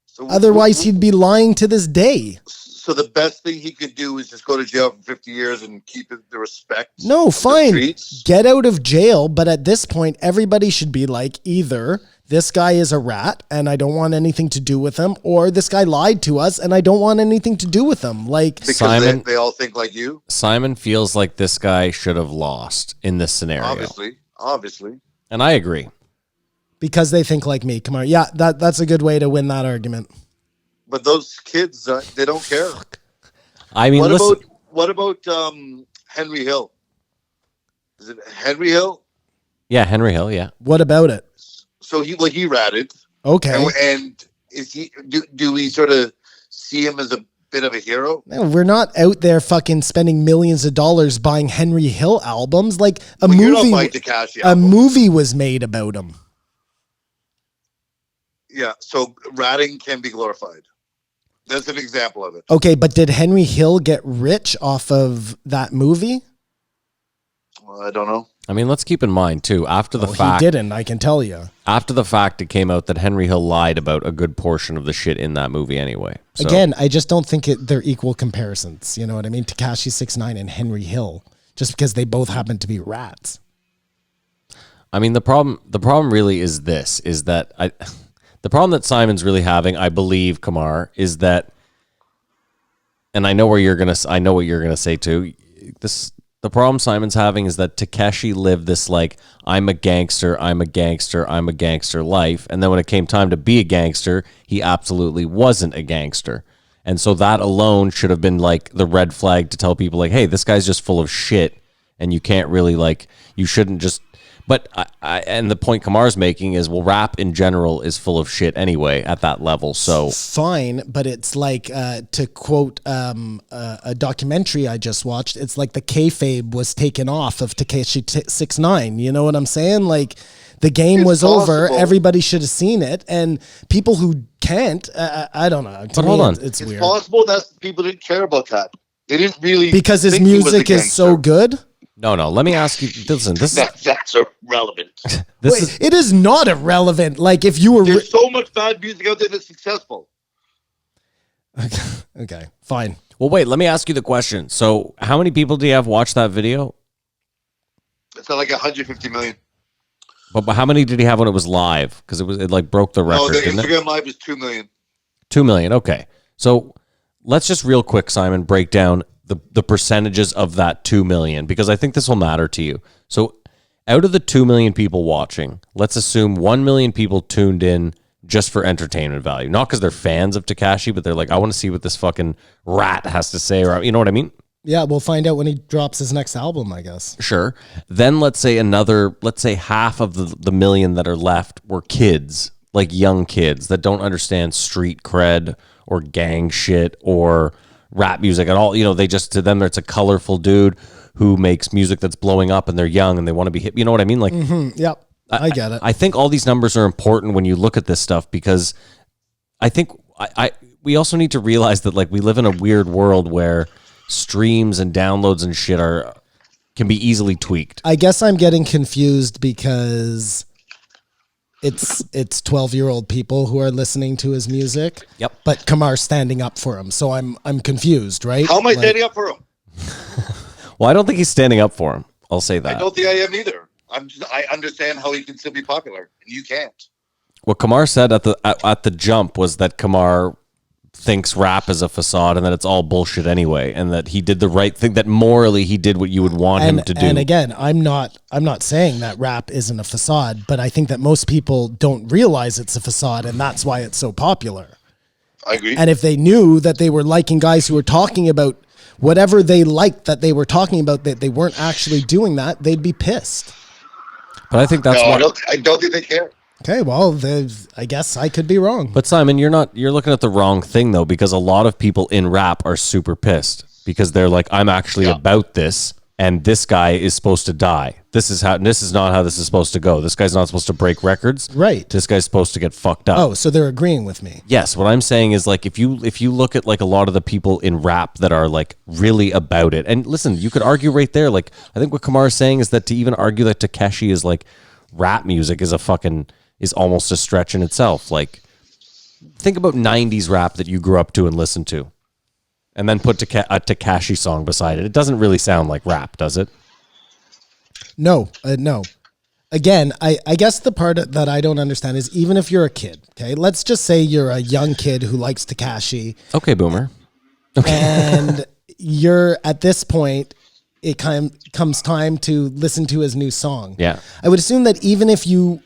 So otherwise, he'd be lying to this day.
So the best thing he could do is just go to jail for 50 years and keep the respect.
No, fine. Get out of jail. But at this point, everybody should be like, either this guy is a rat and I don't want anything to do with him, or this guy lied to us and I don't want anything to do with him. Like,
because Simon, they all think like you.
Simon feels like this guy should have lost in this scenario.
Obviously.
And I agree. Because
they think like me. Come on. Yeah, that's a good way to win that argument.
But those kids, they don't care.
I mean,
what about Henry Hill? Is it Henry Hill?
Yeah, Henry Hill, yeah.
What about it?
So he ratted.
Okay.
And is he? Do we sort of see him as a bit of a hero?
No, we're not out there fucking spending millions of dollars buying Henry Hill albums. Like a movie was made about him.
Yeah, so ratting can be glorified. That's an example of it.
Okay, but did Henry Hill get rich off of that movie?
Well, I don't know.
I mean, let's keep in mind too. After the
He
fact,
didn't. I can tell you.
after the fact, it came out that Henry Hill lied about a good portion of the shit in that movie anyway. So,
Again, I just don't think they're equal comparisons. You know what I mean? Tekashi 6ix9ine and Henry Hill, just because they both happen to be rats.
I mean, the problem really is this: is that the problem that Simon's really having, I believe, Kamar, is that, and I know what you're gonna say too. The problem Simon's having is that Takeshi lived this like, I'm a gangster life. And then when it came time to be a gangster, he absolutely wasn't a gangster. And so that alone should have been like the red flag to tell people like, hey, this guy's just full of shit. And you can't really like, you shouldn't just, but and the point Kamar's making is, well, rap in general is full of shit anyway at that level. So
fine, but it's like, to quote a documentary I just watched, it's like the kayfabe was taken off of Tekashi 6ix9ine. You know what I'm saying? Like the game was over. Everybody should have seen it, and people who can't, I don't know.
But hold on,
it's weird.
It's possible that people didn't care about that. They didn't really,
because his music is so good.
No. Let me ask you. Listen,
that's irrelevant.
It is not irrelevant. Like if you were,
there's so much bad music out there that's successful.
Okay, fine.
Well, wait. Let me ask you the question. So, how many people do you have watched that video?
It's like 150 million.
But how many did he have when it was live? Because it like broke the record.
No, the
didn't
Instagram
it?
Live is 2 million.
2 million. Okay, so let's just real quick, Simon, break down the percentages of that 2 million, because I think this will matter to you. So out of the 2 million people watching, let's assume 1 million people tuned in just for entertainment value. Not because they're fans of Tekashi, but they're like, I want to see what this fucking rat has to say, or you know what I mean?
Yeah, we'll find out when he drops his next album, I guess.
Sure. Then let's say half of the million that are left were kids, like young kids that don't understand street cred or gang shit or rap music at all. You know, to them, it's a colorful dude who makes music that's blowing up, and they're young and they want to be hip. You know what I mean? Like,
Yep, I get it.
I think all these numbers are important when you look at this stuff, because I think we also need to realize that like we live in a weird world where streams and downloads and shit can be easily tweaked.
I guess I'm getting confused because it's 12-year-old people who are listening to his music.
Yep.
But Kamar's standing up for him, so I'm confused, right?
How am I standing up for him?
Well, I don't think he's standing up for him. I'll say that.
I don't think I am either. I understand how he can still be popular, and you can't.
What Kamar said at the jump was that Kamar thinks rap is a facade and that it's all bullshit anyway, and that he did the right thing, that morally he did what you would want him to do.
And again, I'm not saying that rap isn't a facade, but I think that most people don't realize it's a facade, and that's why it's so popular.
I agree.
And if they knew that they were liking guys who were talking about whatever they liked that they were talking about, that they weren't actually doing that, they'd be pissed.
But I think that's
why I don't think they care.
Okay, well, I guess I could be wrong.
But Simon, you're looking at the wrong thing though, because a lot of people in rap are super pissed because they're like, I'm actually about this, and this guy is supposed to die. This is not how this is supposed to go. This guy's not supposed to break records.
Right.
This guy's supposed to get fucked up.
Oh, so they're agreeing with me.
Yes, what I'm saying is like if you look at like a lot of the people in rap that are like really about it, and listen, you could argue right there. Like I think what Kamar is saying is that to even argue that Takeshi is like rap music is almost a stretch in itself. Like think about 90s rap that you grew up to and listened to, and then put a Tekashi song beside it. It doesn't really sound like rap, does it?
No. Again, I guess the part that I don't understand is even if you're a kid, okay, let's just say you're a young kid who likes Tekashi.
Okay, boomer.
And you're at this point, it comes time to listen to his new song.
Yeah.
I would assume that even if you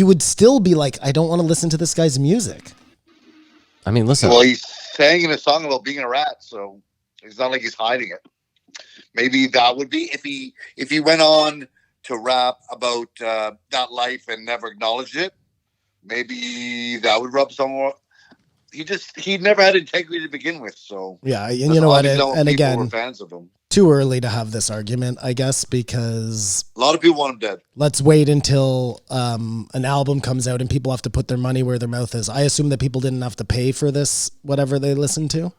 would still be like, I don't want to listen to this guy's music.
I mean, listen.
Well, he's sang in a song about being a rat, so it's not like he's hiding it. Maybe that would be if he went on to rap about that life and never acknowledged it. Maybe that would rub someone. he never had integrity to begin with. So
Yeah, and you know what? And
people
again,
were fans of him.
too early to have this argument, I guess, because
A lot of people want him dead.
let's wait until an album comes out and people have to put their money where their mouth is. I assume that people didn't have to pay for this, whatever they listened to.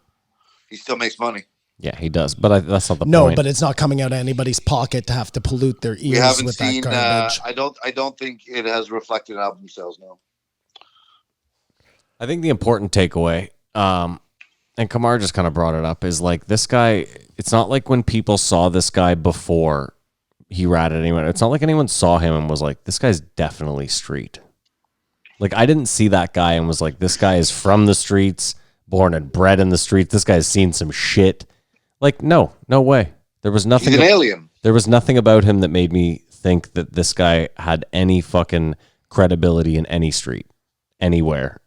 He still makes money.
Yeah, he does, but that's not the
No,
point.
but it's not coming out of anybody's pocket to have to pollute their
We
ears
haven't
with
seen.
that garbage.
I don't think it has reflected album sales. No.
I think the important takeaway, and Kamar just kind of brought it up, is like this guy. It's not like when people saw this guy before he ratted anyone. It's not like anyone saw him and was like, "This guy's definitely street." Like I didn't see that guy and was like, "This guy is from the streets, born and bred in the streets. This guy's seen some shit." Like no way. There was nothing.
He's an alien.
There was nothing about him that made me think that this guy had any fucking credibility in any street, anywhere.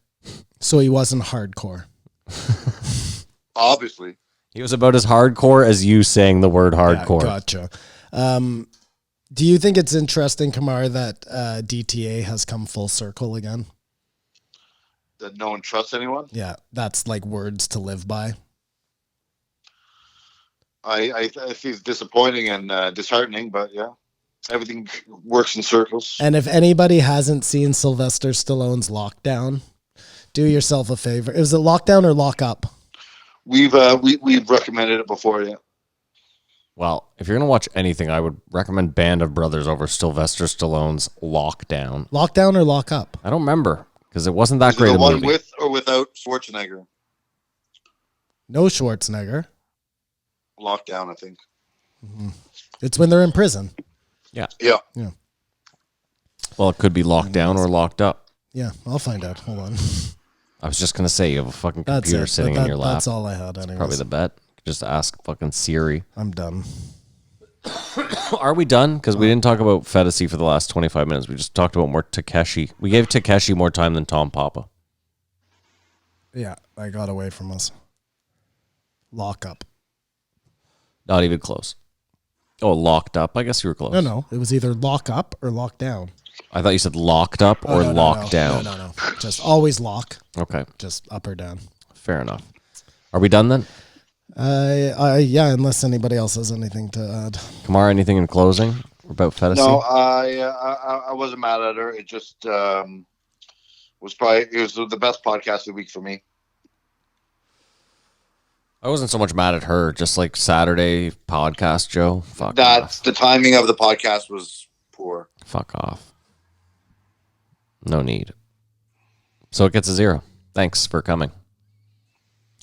So he wasn't hardcore.
Obviously.
He was about as hardcore as you saying the word hardcore.
Yeah, gotcha. Do you think it's interesting, Kamar, that DTA has come full circle again?
That no one trusts anyone.
Yeah, that's like words to live by.
I think it's disappointing and disheartening, but yeah, everything works in circles.
And if anybody hasn't seen Sylvester Stallone's Lockdown, do yourself a favor. Was it Lockdown or Lock Up?
We've recommended it before, yeah.
Well, if you're going to watch anything, I would recommend Band of Brothers over Sylvester Stallone's Lockdown.
Lockdown or Lock Up?
I don't remember because it wasn't that
Is it
great
the
a
one
movie.
with or without Schwarzenegger?
No Schwarzenegger.
Lockdown, I think.
It's when they're in prison.
Yeah.
Well, it could be locked down or locked up.
Yeah, I'll find out. Hold on.
I was just going to say you have a fucking
That's
computer
it.
sitting
But
in your lap.
That's all I had anyways.
Probably the bet. Just ask fucking Siri.
I'm done.
Are we done? Because we didn't talk about Fantasy for the last 25 minutes. We just talked about more Takeshi. We gave Takeshi more time than Tom Papa.
Yeah, I got away from us. Lock Up.
Not even close. Oh, locked up. I guess you were close.
No. It was either Lock Up or Lock Down.
I thought you said locked up or locked down.
No. Just always lock.
Okay,
Just up or down.
fair enough. Are we done then?
Yeah, unless anybody else has anything to add.
Kamara, anything in closing about Fantasy?
No, I wasn't mad at her. It just was the best podcast of the week for me.
I wasn't so much mad at her, just like Saturday podcast, Joe. Fuck
That's
off.
the timing of the podcast was poor.
Fuck off. No need. So it gets a 0. Thanks for coming.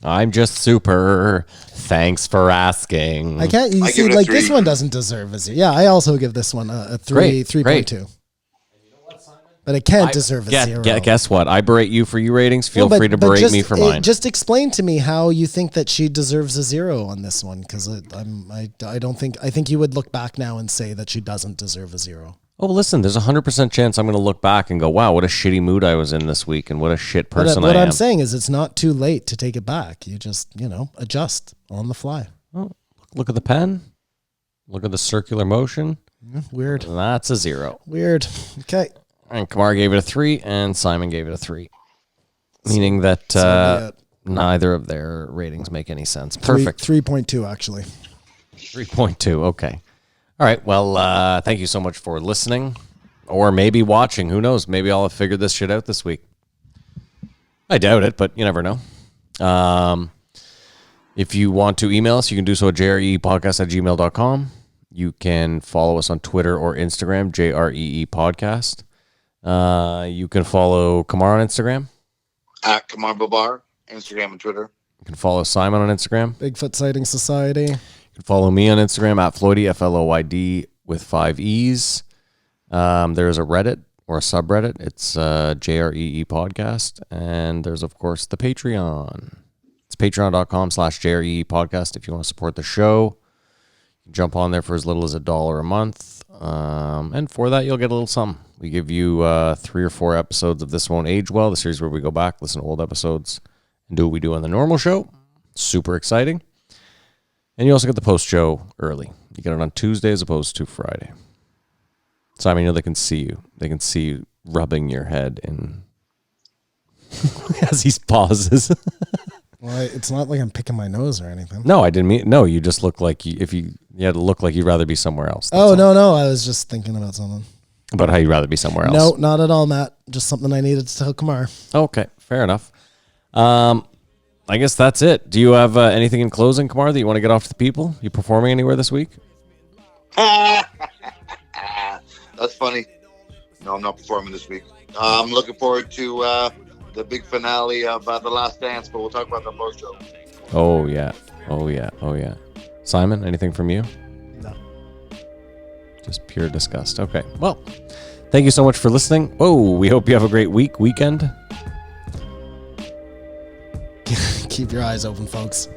I'm just super. Thanks for asking.
I can't. You
I
see,
give it a
like
3.
this one doesn't deserve a 0. Yeah, I also give this one a 3,
Great,
3.2. But it can't deserve a 0.
Guess what? I berate you for your ratings. Feel free to berate me for mine.
Just explain to me how you think that she deserves a 0 on this one, because I don't think I think you would look back now and say that she doesn't deserve a 0.
Oh, listen, there's a 100% chance I'm going to look back and go, wow, what a shitty mood I was in this week and what a shit person I am.
What I'm saying is it's not too late to take it back. You just, adjust on the fly.
Oh, look at the pen. Look at the circular motion.
Weird.
That's a 0.
Weird. Okay.
And Kamar gave it a 3 and Simon gave it a 3. Meaning that
So
neither of their ratings make any sense. Perfect.
3.2 actually.
3.2. Okay. All right. Well, thank you so much for listening or maybe watching. Who knows? Maybe I'll have figured this shit out this week. I doubt it, but you never know. If you want to email us, you can do so at jreepodcast@gmail.com. You can follow us on Twitter or Instagram, JREE Podcast. You can follow Kamar on Instagram.
At Kamar Babar, Instagram and Twitter.
You can follow Simon on Instagram.
Bigfoot Sighting Society.
You can follow me on Instagram at Floydie, Floyd with 5 E's. There's a Reddit or a subreddit. It's JREE Podcast. And there's, of course, the Patreon. It's patreon.com/JREE Podcast if you want to support the show. You can jump on there for as little as $1 a month. And for that, you'll get a little something. We give you 3 or 4 episodes of This Won't Age Well, the series where we go back, listen to old episodes, and do what we do on the normal show. Super exciting. And you also get the post show early. You get it on Tuesday as opposed to Friday. So, they can see you. They can see you rubbing your head in
it.
As he pauses.
Well, it's not like I'm picking my nose or anything.
No, I didn't mean. No, you just look like you had to look like you'd rather be somewhere else. That's
Oh,
all.
no. I was just thinking about something.
About how you'd rather be somewhere else.
No, not at all, Matt. Just something I needed to tell Kamar.
Okay, fair enough. I guess that's it. Do you have anything in closing, Kamar, that you want to get off to the people? You performing anywhere this week?
That's funny. No, I'm not performing this week. I'm looking forward to the big finale of The Last Dance, but we'll talk about that post show.
Oh yeah. Simon, anything from you?
No.
Just pure disgust. Okay. Well, thank you so much for listening. Oh, we hope you have a great weekend.
Keep your eyes open, folks.